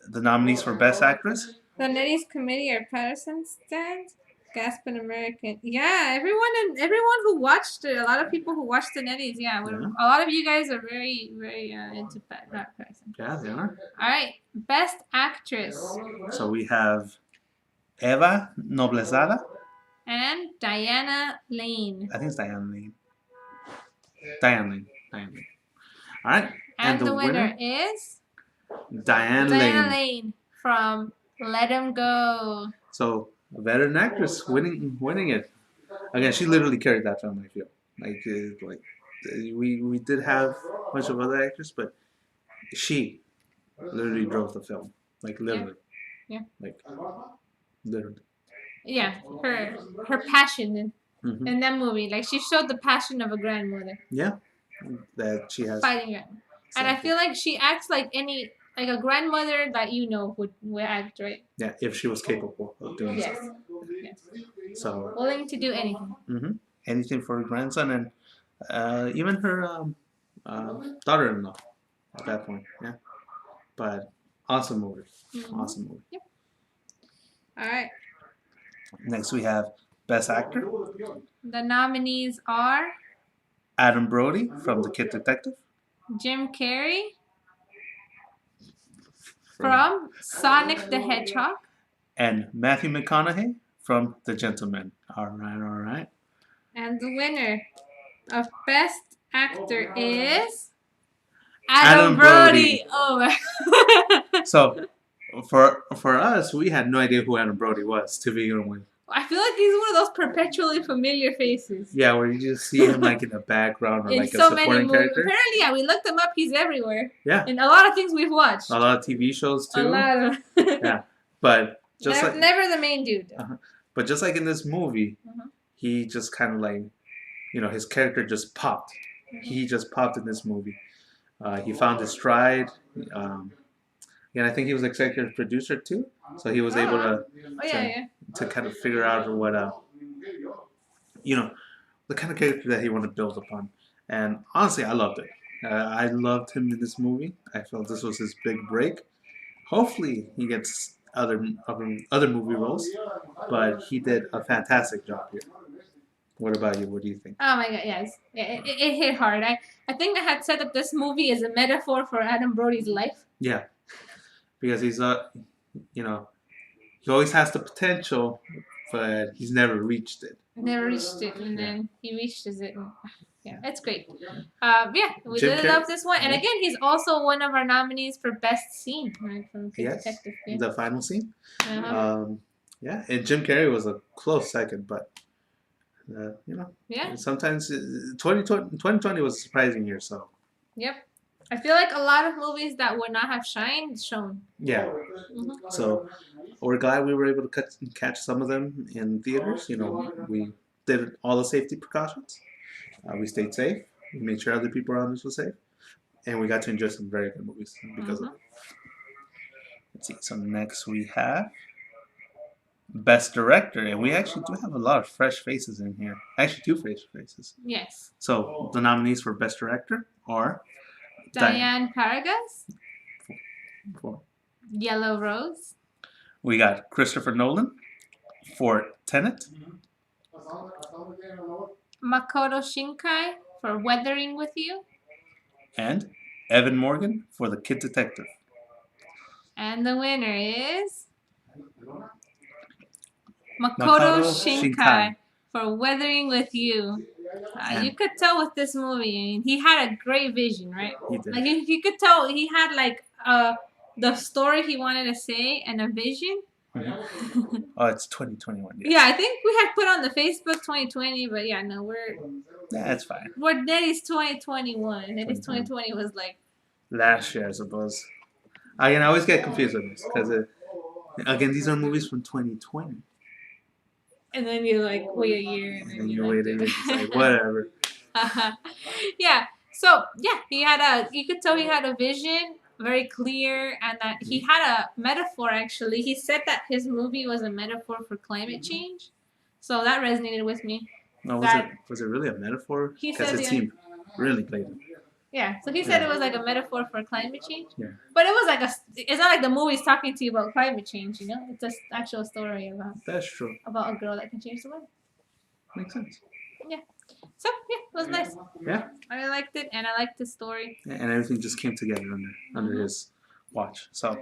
the nominees for Best Actress. The NEDDYS committee are Patterson stands, Gaspin American. Yeah, everyone who watched it, a lot of people who watched the NEDDYS. Yeah, a lot of you guys are very into Patterson. Yeah, they are. All right, Best Actress. So we have Eva Noblezada. And Diana Lane. I think it's Diane Lane. Diane Lane. All right. And the winner is Diane Lane from Let 'Em Go. So a veteran actress winning it. Again, she literally carried that film. I feel like we did have a bunch of other actors, but she literally drove the film. Like literally. Yeah. Like literally. Yeah, her passion in that movie, like she showed the passion of a grandmother. Yeah, that she has. Fighting grandmother. And I feel like she acts like a grandmother that would act, right? Yeah, if she was capable of doing so. Yes. So Willing to do anything. anything for her grandson and even her daughter-in-law at that point. Yeah, but awesome movie. Awesome movie. Yep. All right. Next we have Best Actor. The nominees are Adam Brody from The Kid Detective. Jim Carrey from Sonic the Hedgehog. And Matthew McConaughey from The Gentleman. All right. And the winner of Best Actor is Adam Brody. Oh my. So for us, we had no idea who Adam Brody was to begin with. I feel like he's one of those perpetually familiar faces. Yeah, where you just see him like in the background or in like so a supporting character. Apparently, yeah, we looked him up. He's everywhere. Yeah. In a lot of things we've watched. A lot of TV shows too. A lot of. Yeah, but just never the main dude. But just like in this movie, he just kind of like, his character just popped. He just popped in this movie. He found his stride. And I think he was executive producer too, so he was able to kind of figure out what the kind of character that he wanted to build upon. And honestly, I loved it. I loved him in this movie. I felt this was his big break. Hopefully, he gets other movie roles, but he did a fantastic job here. What about you? What do you think? Oh my god, yes. It hit hard. I think I had said that this movie is a metaphor for Adam Brody's life. Yeah. Because he's he always has the potential, but he's never reached it. Never reached it, and then he reaches it. And, yeah, that's great. We really love this one. And again, he's also one of our nominees for Best Scene, right, from Kid Detective. Yeah. The final scene. And Jim Carrey was a close second, but sometimes 2020 was a surprising year, so. Yep. I feel like a lot of movies that would not have shown. Yeah. So we're glad we were able to catch some of them in theaters. We did all the safety precautions. We stayed safe. We made sure other people around us were safe. And we got to enjoy some very good movies because of it. Let's see. So next we have Best Director. And we actually do have a lot of fresh faces in here. Actually, 2 fresh faces. Yes. So the nominees for Best Director are Diane Paragas. 4. Yellow Rose. We got Christopher Nolan for Tenet. Makoto Shinkai for Weathering with You. And Evan Morgan for The Kid Detective. And the winner is Makoto Shinkai for Weathering with You. You could tell with this movie, I mean, he had a great vision, right? He did. Like you could tell he had like the story he wanted to say and a vision. Oh, it's 2021. Yeah, I think we had put on the Facebook 2020, but that's fine. We're NEDDYS 2021. NEDDYS 2020 was like last year, I suppose. I always get confused with this because again, these are movies from 2020. And then you like wait a year, and then you wait a year. It's like whatever. Yeah. So he had you could tell he had a vision, very clear, and that he had a metaphor. Actually, he said that his movie was a metaphor for climate change, so that resonated with me. No, was it really a metaphor? Because it seemed really blatant. Yeah, so he said it was like a metaphor for climate change. Yeah. But it was like it's not like the movie's talking to you about climate change, It's an actual story That's true. About a girl that can change the world. Makes sense. Yeah. So, it was nice. Yeah. I liked it, and I liked the story. Yeah, and everything just came together under his watch. So,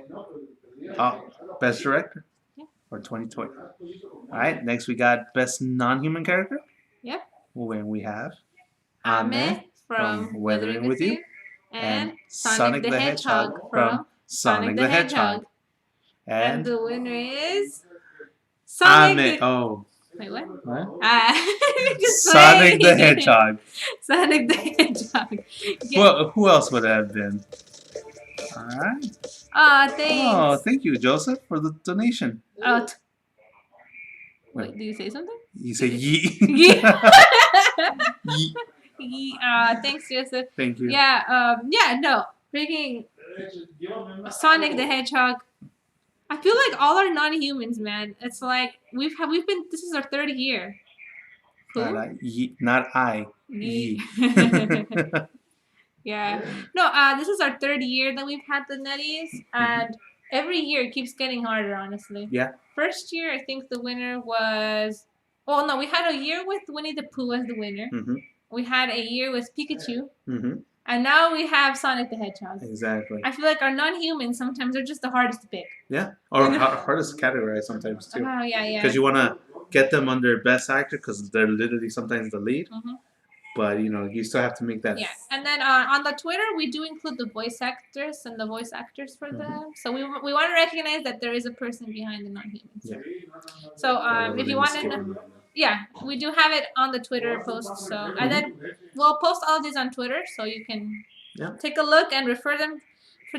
Best Director for 2020. All right, next we got Best Non-Human Character. Yep. When we have Ahmed from Weathering with You, and Sonic the Hedgehog from Sonic the Hedgehog. And the winner is Sonic. Wait, what? Sonic the Hedgehog. Sonic the Hedgehog. Yeah. Well, who else would it have been? All right. Thanks. Oh, thank you, Joseph, for the donation. Wait, did you say something? You say yee. Yee. Thanks, Joseph. Thank you. Yeah. No. Freaking Sonic the Hedgehog. I feel like all our non-humans, man. It's like we've been. This is our third year. Who? Not I. Ye. Ye. Yeah. No, this is our third year that we've had the NEDDYS, and every year it keeps getting harder, honestly. Yeah. First year, I think the winner was. Well, no, we had a year with Winnie the Pooh as the winner. We had a year with Pikachu. And now we have Sonic the Hedgehog. Exactly. I feel like our non-humans sometimes are just the hardest to pick. Yeah. Or hardest to categorize sometimes, too. Oh, yeah, yeah. Because you want to get them under Best Actor because they're literally sometimes the lead. But, you still have to make that. Yeah. And then on the Twitter, we do include the voice actors and the voice actors for them. So we want to recognize that there is a person behind the non-humans. Yeah. So if you want to know. Yeah, we do have it on the Twitter post. So and then we'll post all of these on Twitter, so you can take a look and refer them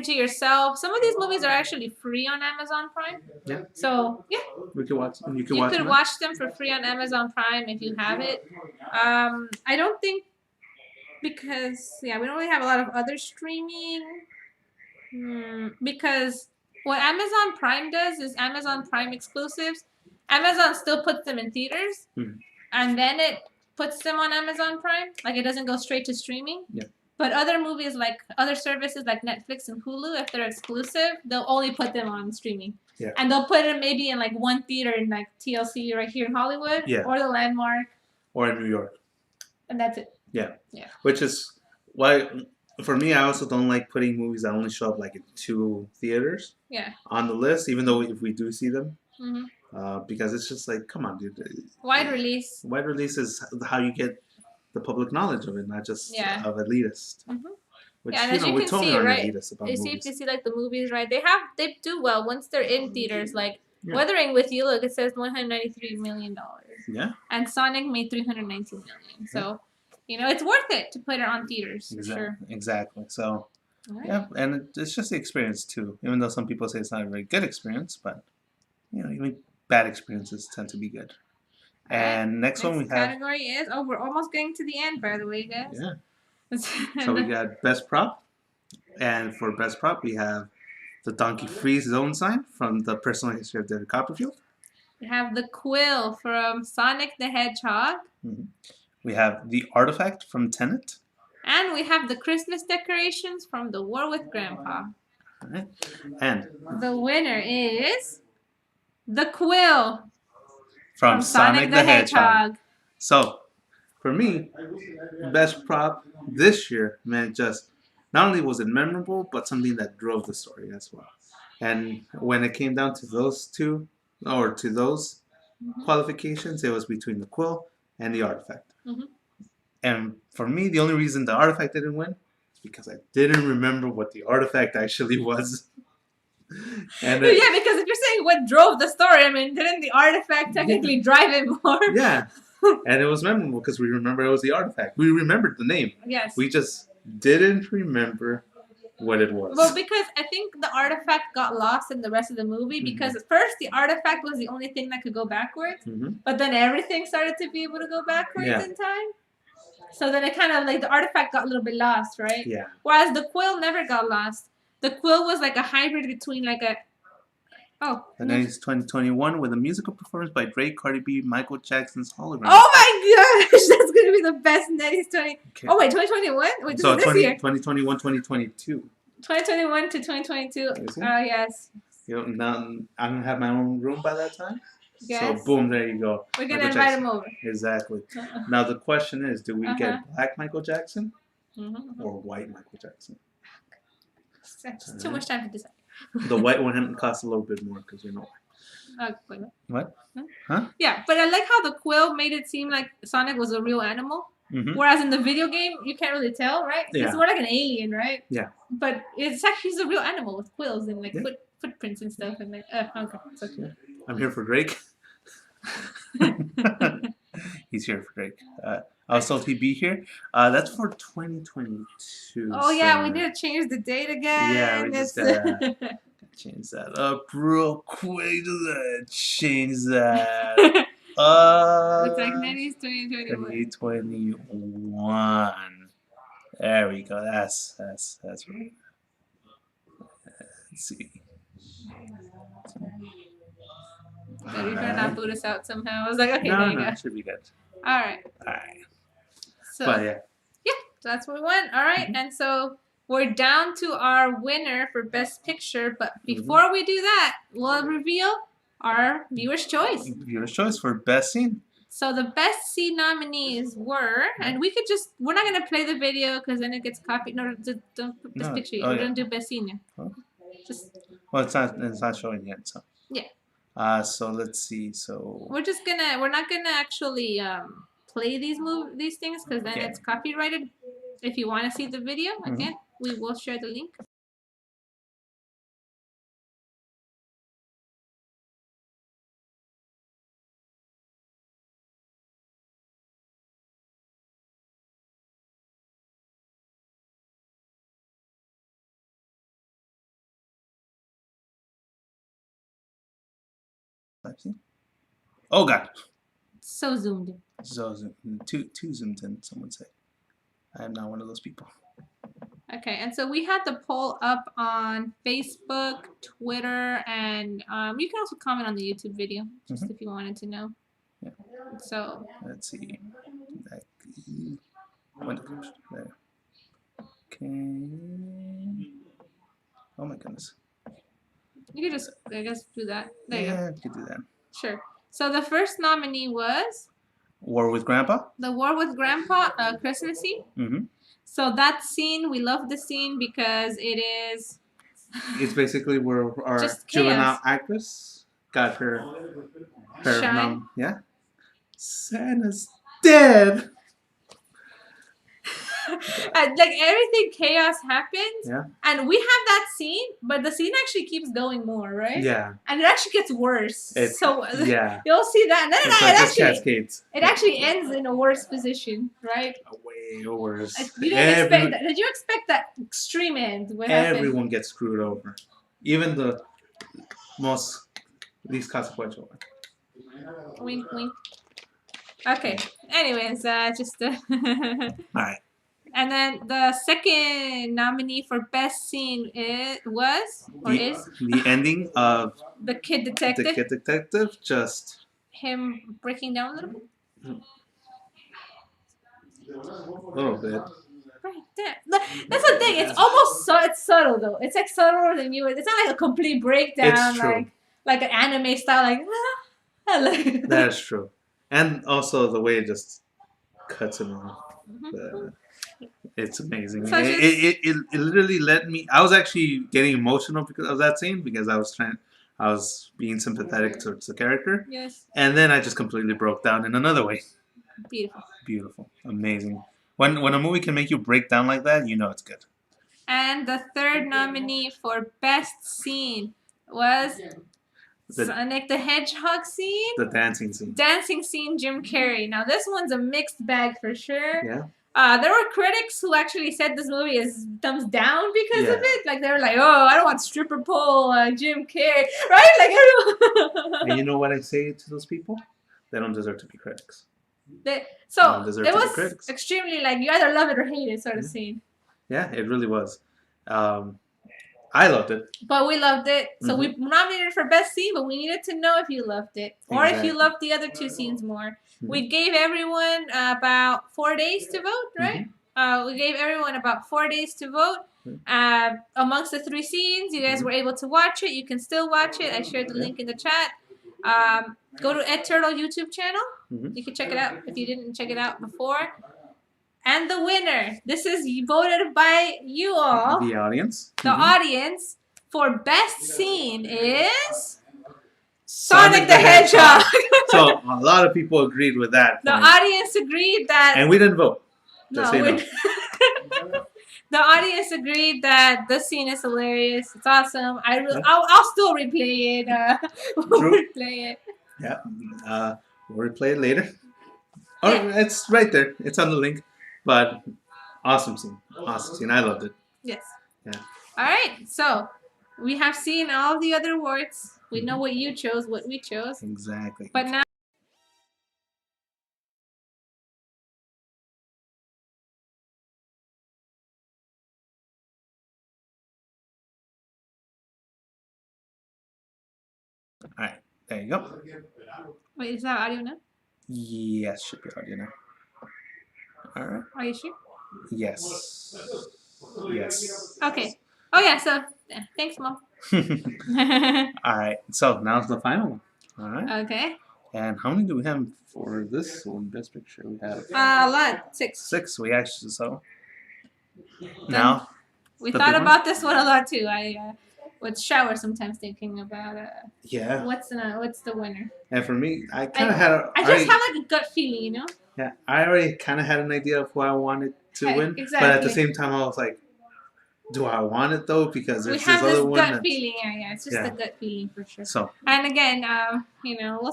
to yourself. Some of these movies are actually free on Amazon Prime. Yeah. So yeah, we can watch. You could watch them for free on Amazon Prime if you have it. I don't think because we don't really have a lot of other streaming. Because what Amazon Prime does is Amazon Prime exclusives. Amazon still puts them in theaters, and then it puts them on Amazon Prime. Like it doesn't go straight to streaming. Yeah. But other movies, like other services like Netflix and Hulu, if they're exclusive, they'll only put them on streaming. Yeah. And they'll put them maybe in like one theater in like TLC right here in Hollywood, or the Landmark, or in New York. And that's it. Yeah. Yeah. Which is why, for me, I also don't like putting movies that only show up like in 2 theaters. Yeah. On the list, even though if we do see them. Because it's just like, come on, dude. Wide release. Wide release is how you get the public knowledge of it, not just of elitist. Which, and as you we can totally see, aren't right? elitist about If movies. you see like the movies, right? They do well once they're in theaters. Like Weathering with You, look, it says $193 million. Yeah. And Sonic made $319 million. So, it's worth it to put it on theaters for sure. Exactly. So. Yeah, and it's just the experience too. Even though some people say it's not a very good experience, but even bad experiences tend to be good. And next one we have category is we're almost getting to the end, by the way, guys. Yeah. So we got best prop, and for best prop we have the Donkey Freeze zone sign from The Personal History of David Copperfield. We have the quill from Sonic the Hedgehog. We have the artifact from Tenet. And we have the Christmas decorations from The War with Grandpa. All right. And the winner is the quill from Sonic the Hedgehog. So, for me, best prop this year meant just not only was it memorable, but something that drove the story as well. And when it came down to those two, or to those qualifications, it was between the quill and the artifact. And for me, the only reason the artifact didn't win is because I didn't remember what the artifact actually was. And because if you're saying what drove the story, I mean, didn't the artifact technically drive it more? Yeah. And it was memorable because we remember it was the artifact. We remembered the name. Yes. We just didn't remember what it was. Well, because I think the artifact got lost in the rest of the movie because at first the artifact was the only thing that could go backwards, but then everything started to be able to go backwards in time. So then it kind of like the artifact got a little bit lost, right? Yeah. Whereas the quill never got lost. The quill was like a hybrid between like a... The name is 2021 with a musical performance by Drake, Cardi B, Michael Jackson's Hologram. Oh my gosh! That's going to be the best NEDDYS 20... Okay. Oh wait, 2021? Wait, this so is this year. 2021, 2022. 2021 to 2022. Yes. Now I'm going to have my own room by that time. Yes. So boom, there you go. We're going to invite him over. Exactly. Now the question is, do we get black Michael Jackson or white Michael Jackson? That's too much time to decide. The white one costs a little bit more because wait. What? Huh? Yeah, but I like how the quill made it seem like Sonic was a real animal. Whereas in the video game, you can't really tell, right? Yeah. It's more like an alien, right? Yeah. But it's actually he's a real animal with quills and like footprints and stuff. And like, okay, it's okay. I'm here for Drake. He's here for Drake. I was told he'd be here. That's for 2022. Oh, yeah, we need to change the date again. Yeah, we just gotta change that up real quick. Change that. It's like NEDDYS 2021. 2021. There we go. That's right. Let's see. So you better not boot us out somehow. I was like, okay, No, there you no, go. it should be good. All right. All right. So But yeah. so that's where we went. All right, and so we're down to our winner for Best Picture. But before we do that, we'll reveal our viewer's choice. Viewer's choice for best scene. So the best scene nominees were, and we could we're not gonna play the video because then it gets copied. No, don't put this picture. We're gonna do best scene now. Oh. Just Well, it's not showing yet. So yeah. So let's see. So we're not gonna actually play these things because then it's copyrighted. If you want to see the video again, we will share the link. let's see. Oh God. So zoomed in. So too zoomed in. Some would say. I am not one of those people. Okay, and so we had the poll up on Facebook, Twitter, and you can also comment on the YouTube video just if you wanted to know. Yeah. So let's see. There. Okay. Oh my goodness. You could just, I guess, do that. There you go. Yeah, you could do that. Sure. So the first nominee was War with Grandpa. The War with Grandpa, Christmas scene. So that scene, we love the scene because it is. It's basically where our juvenile actress got her shine. Yeah. Santa's dead. Like everything chaos happens, Yeah. And we have that scene, but the scene actually keeps going more, right? Yeah. And it actually gets worse. So yeah, you'll see that, and then it actually ends in a worse position, right? Way worse. You didn't expect that. Did you expect that extreme end? Everyone gets screwed over, even the least consequential one. Wink, wink. Okay. Anyways, just. All right. And then the second nominee for best scene is the ending of the Kid Detective. The Kid Detective, just him breaking down a little bit. A little bit. Right there. That's the thing. It's almost it's subtle though. It's like subtler than you. It's not like a complete breakdown, it's true. like an anime style, like. That's true. And also the way it just cuts him off. It's amazing. So it literally led me. I was actually getting emotional because of that scene because I was being sympathetic towards the character. Yes. And then I just completely broke down in another way. Beautiful. Beautiful. Amazing. When a movie can make you break down like that, you know it's good. And the third nominee for best scene was Sonic the Hedgehog scene. The dancing scene. Dancing scene, Jim Carrey. Now this one's a mixed bag for sure. Yeah. There were critics who actually said this movie is thumbs down because of it. Like they were like, "Oh, I don't want stripper pole Jim Carrey," right? Like everyone. And you know what I say to those people? They don't deserve to be critics. It was extremely like you either love it or hate it sort of scene. Yeah, it really was. I loved it. But we loved it. So we nominated for best scene, but we needed to know if you loved it or if you loved the other two scenes more. We gave everyone about 4 days to vote, right? We gave everyone about 4 days to vote. Amongst the three scenes, you guys were able to watch it. You can still watch it. I shared the link in the chat. Go to Ed Turtle YouTube channel. You can check it out if you didn't check it out before. And the winner, this is voted by you all. The audience. The audience for best scene is Sonic the Hedgehog. So a lot of people agreed with that. The audience agreed that. And we didn't vote. Just no. The audience agreed that the scene is hilarious. It's awesome. I'll still replay it. We'll replay it. Yeah. We'll replay it later. Oh, it's right there. It's on the link. But awesome scene. Awesome scene. I loved it. Yes. Yeah. All right. So we have seen all the other awards. We know what you chose, what we chose. Exactly. But now. All right, there you go. Wait, is that audio now? Yes, should be audio now. All right. Are you sure? Yes. Yes. Okay. Oh yeah. So thanks, Mom. All right. So now's the final one. All right. Okay. And how many do we have for this one? Best picture we have A lot. 6. 6. We actually now We the thought big one? about this one a lot too. I would shower sometimes thinking about Yeah. what's the winner. And for me, I kind of had. I just have like a gut feeling, you know. Yeah, I already kind of had an idea of who I wanted to win, Exactly. but at the same time, I was like, "Do I want it though?" Because We there's have this this other one. gut feeling. Yeah. It's just a gut feeling for sure. So. And again, you know, we'll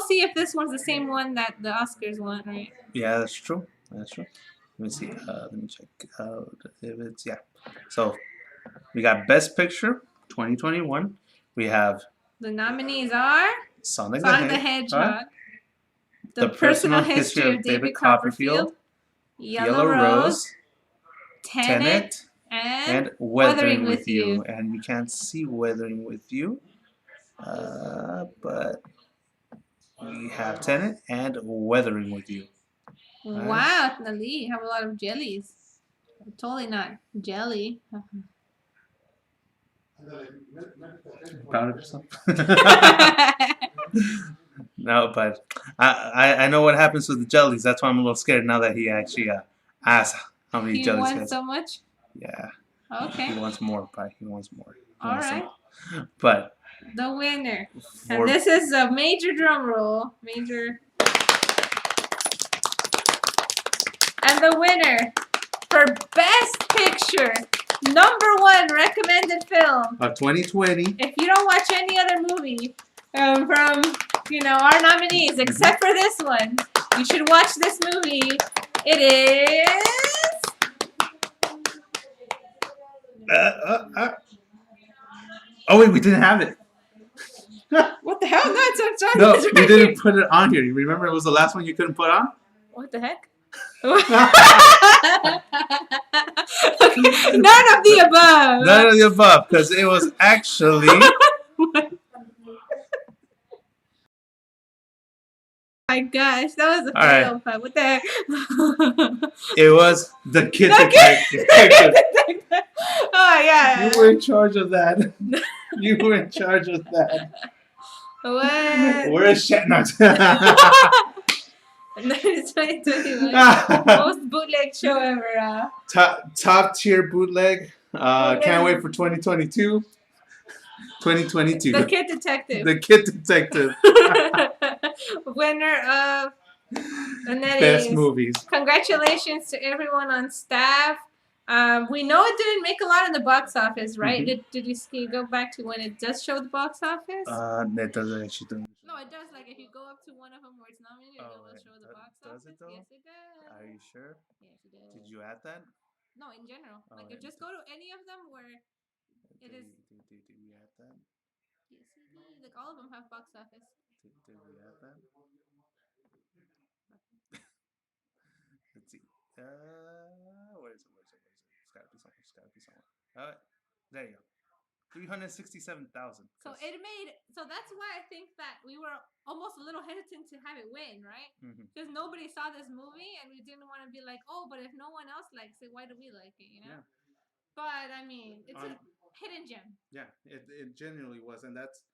see if this one's the same one that the Oscars won, right? Yeah, that's true. That's true. Let me see. Let me check out if it's So we got Best Picture 2021. We have the nominees are Sonic the Hedgehog, The Personal History of David Copperfield, Yellow Rose, Tenet, and Weathering with You. And you can't see Weathering with You, but we have Tenet and Weathering with You. Wow, Nali, you have a lot of jellies. Totally not jelly. Proud of yourself? No, but I know what happens with the jellies. That's why I'm a little scared now that he actually asked how many jellies he wants so much? Yeah. Okay. He wants more, but he wants more. All right. But the winner. And this is a major drum roll. Major. And the winner for Best Picture, #1 recommended film of 2020. If you don't watch any other movie from our nominees except for this one, you should watch this movie. It is. Oh wait, we didn't have it. What the hell? No, it's on. No, we didn't put it on here. You remember it was the last one you couldn't put on? What the heck? None of the above. None of the above, because it was actually. My gosh, that was a fail. Right. What the heck? It was the Kid Detective. Oh yeah. You were in charge of that. You were in charge of that. What? Where is Shatner? It's 2021. Most bootleg show ever. Top tier bootleg. Can't wait for 2022. 2022. The Kid Detective. The Kid Detective. Winner of the NEDDYS. Best movies. Congratulations to everyone on staff. We know it didn't make a lot in the box office, right? Mm-hmm. Did you go back to when it does show the box office? It doesn't actually. No, it does. Like if you go up to one of them where it's nominated, it will show the box office. Does it though? Yes, it does. Are you sure? Yes, it does. Did you add that? No, in general. Like if just go to any of them where it is. Did we add that? Yes, it did. Like all of them have box office. Did we add that? Let's see. Where is it? It's gotta be somewhere. All right, there you go. 367,000. So so that's why I think that we were almost a little hesitant to have it win, right? Because nobody saw this movie and we didn't want to be like, oh, but if no one else likes it, why do we like it, you know? Yeah. But I mean, it's a hidden gem. Yeah, it genuinely was, and that's,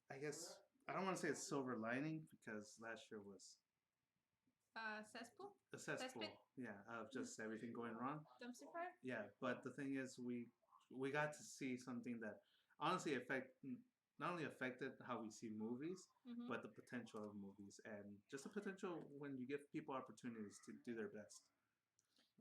I guess, I don't want to say it's silver lining because last year was cesspool. A cesspool, yeah, of just everything going wrong. Dumpster fire. Yeah, but the thing is, we got to see something that honestly not only affected how we see movies, but the potential of movies and just the potential when you give people opportunities to do their best.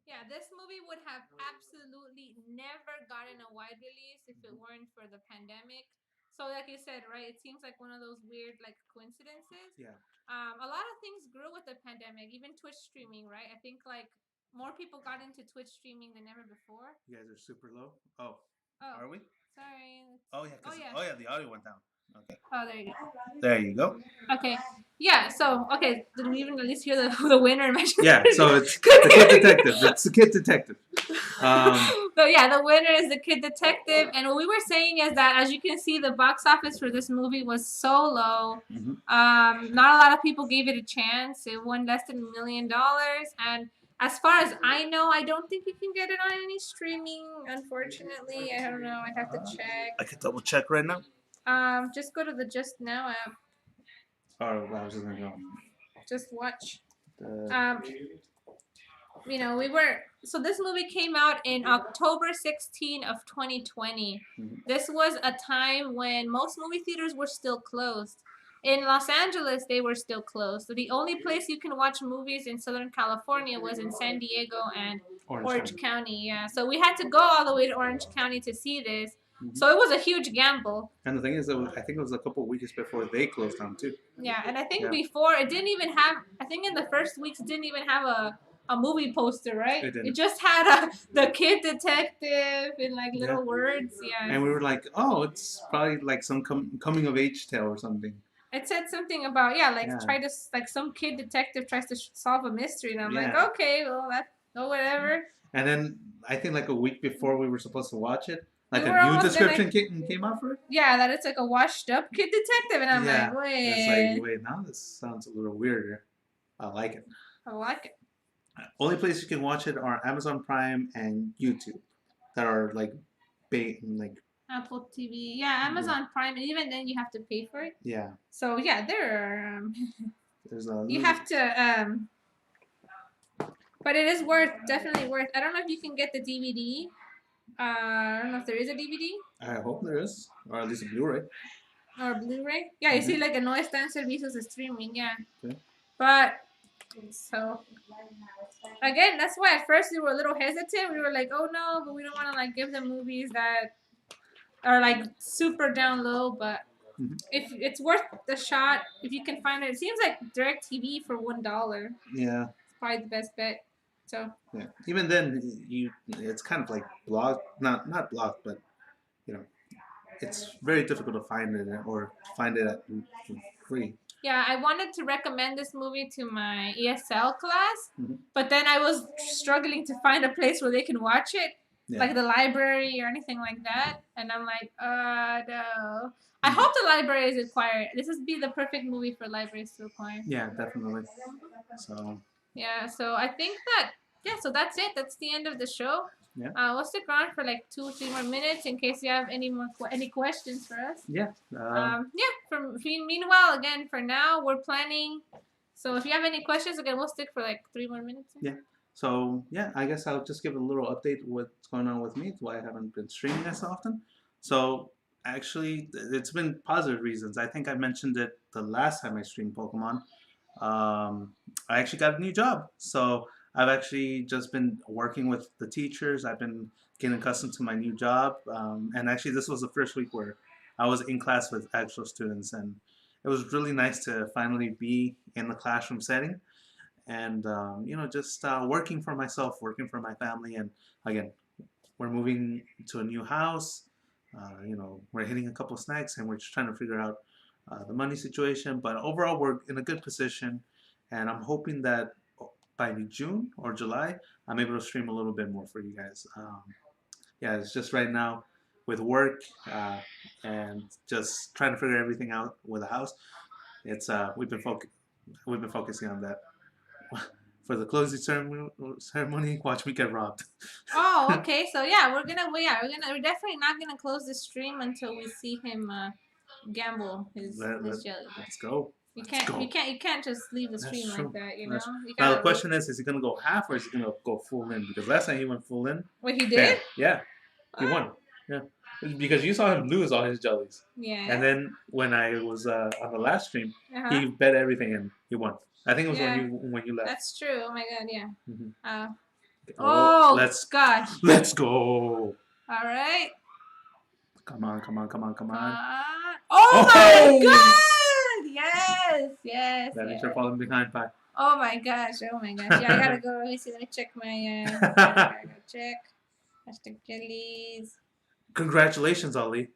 Yeah, this movie would have absolutely never gotten a wide release if it weren't for the pandemic. So like you said, right, it seems like one of those weird like coincidences. Yeah. A lot of things grew with the pandemic, even Twitch streaming, right? I think like more people got into Twitch streaming than ever before. You guys are super low. Oh. Are we? Sorry. Oh yeah, the audio went down. Okay. Oh, there you go. There you go. Okay. Yeah. So did we even at least hear the winner mention? Yeah. So it's the Kid Detective. It's the Kid Detective. So yeah, the winner is The Kid Detective, and what we were saying is that, as you can see, the box office for this movie was so low. Not a lot of people gave it a chance. It won less than $1 million, and as far as I know, I don't think you can get it on any streaming. Unfortunately, I don't know. I'd have to check. I can double check right now. Just go to the Just Now app. Oh, I was just gonna go. Just watch. The, We were so this movie came out in October 16 of 2020. This was a time when most movie theaters were still closed. In Los Angeles, they were still closed. So the only place you can watch movies in Southern California was in San Diego and Orange County. Yeah, so we had to go all the way to Orange County to see this. So it was a huge gamble. And the thing is, I think it was a couple of weeks before they closed down too. Yeah, and I think before it didn't even have. I think in the first weeks it didn't even have a movie poster, right? It just had the Kid Detective in like little words. Yeah. And we were like, oh, it's probably like some coming of age tale or something. It said something about try to some kid detective tries to solve a mystery, and I'm like, okay, well whatever. And then I think like a week before we were supposed to watch it, like a new description came out for it. Yeah, that it's like a washed up kid detective, and I'm like, wait. It's like, wait, now this sounds a little weirder. I like it. I like it. Only place you can watch it are Amazon Prime and YouTube, that are like like Apple TV, Amazon Prime, and even then you have to pay for it. Yeah. So yeah, there are. There's a. You have to. But it is definitely worth. I don't know if you can get the DVD. I don't know if there is a DVD. I hope there is, or at least a Blu-ray. Or Blu-ray. Yeah, you see, like, no están servicios de streaming. Yeah. Okay. But so again, that's why at first we were a little hesitant. We were like, oh no, but we don't want to like give them movies that are like super down low. But if it's worth the shot, if you can find it, it seems like DirecTV for $1. Yeah. It's probably the best bet. So yeah, even then, it's kind of like blocked, not blocked, but it's very difficult to find it or find it at free. Yeah, I wanted to recommend this movie to my ESL class, but then I was struggling to find a place where they can watch it, like the library or anything like that. And I'm like, no. I hope the library is required. This would be the perfect movie for libraries to acquire. Yeah, definitely. So. Yeah, so I think so that's it. That's the end of the show. Yeah. We'll stick around for like 2 or 3 more minutes in case you have any questions for us. Yeah. Meanwhile, again, for now, we're planning. So if you have any questions, again, we'll stick for like 3 more minutes. Yeah. So yeah, I guess I'll just give a little update what's going on with me. It's why I haven't been streaming as often. So actually, it's been positive reasons. I think I mentioned it the last time I streamed Pokemon. I actually got a new job. So I've actually just been working with the teachers. I've been getting accustomed to my new job. And actually, this was the first week where I was in class with actual students. And it was really nice to finally be in the classroom setting. And, just working for myself, working for my family. And again, we're moving to a new house. We're hitting a couple snags and we're just trying to figure out the money situation. But overall, we're in a good position. And I'm hoping that by June or July, I'm able to stream a little bit more for you guys. It's just right now with work and just trying to figure everything out with the house. It's we've been focusing on that. For the closing ceremony, watch me get robbed. Oh, okay. So we're definitely not gonna close the stream until we see him gamble his jelly. Let's go. You can't just leave the stream like that, you know. Now the question is he gonna go half or is he gonna go full in? Because last time he went full in. Wait, he did? Yeah, he won. Yeah, because you saw him lose all his jellies. Yeah. And then when I was on the last stream, he bet everything and he won. I think it was when you left. That's true. Oh my god, yeah. Gosh. Let's go. All right. Come on. Oh my god! Yes. That means you're falling behind by. Oh my gosh. Yeah, I gotta go. Let me see. Let me check my. I gotta go check. Hashtag jellies. Congratulations, Ali.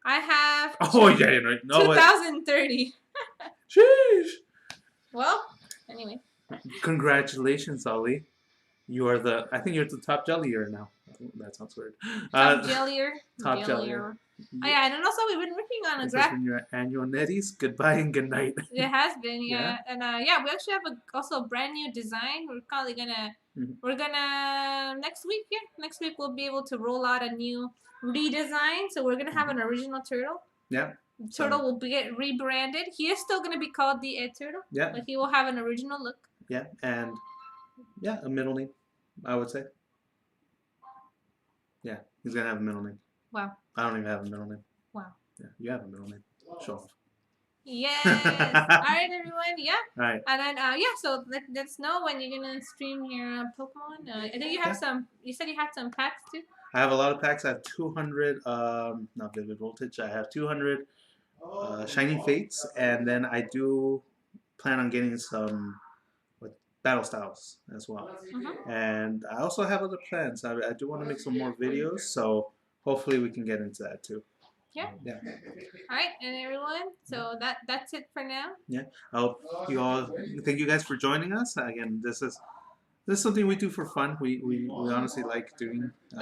I have. Oh yeah, no. 2030. Sheesh. Well, anyway. Congratulations, Ali. You are the. I think you're the top jellier now. That sounds weird. Top jellier. Top jellier. Oh yeah, and then also we've been working on a This has graphic. been your annual NEDDYS. Goodbye and good night. It has been, Yeah. yeah. And yeah, we actually have also a brand new design. We're probably gonna we're gonna next week, yeah. Next week we'll be able to roll out a new redesign. So we're gonna have an original turtle. Yeah. Turtle will get rebranded. He is still gonna be called the Ed Turtle. Yeah. But he will have an original look. Yeah, and yeah, a middle name, I would say. Yeah, he's gonna have a middle name. Wow. I don't even have a middle name. Wow. Yeah, you have a middle name. Show off. Yes. All right, everyone. Yeah. All right. And then yeah, so let's know when you're gonna stream your Pokemon. I think you have some. You said you had some packs too. I have a lot of packs. I have 200. Not Vivid Voltage. I have 200 Shiny Fates, and then I do plan on getting some Battle Styles as well. And I also have other plans. I do want to make some more videos, so hopefully we can get into that too. Yeah. Yeah. All right, and everyone. So that's it for now. Yeah. I hope you all. Thank you guys for joining us. Again, this is something we do for fun. We honestly like doing.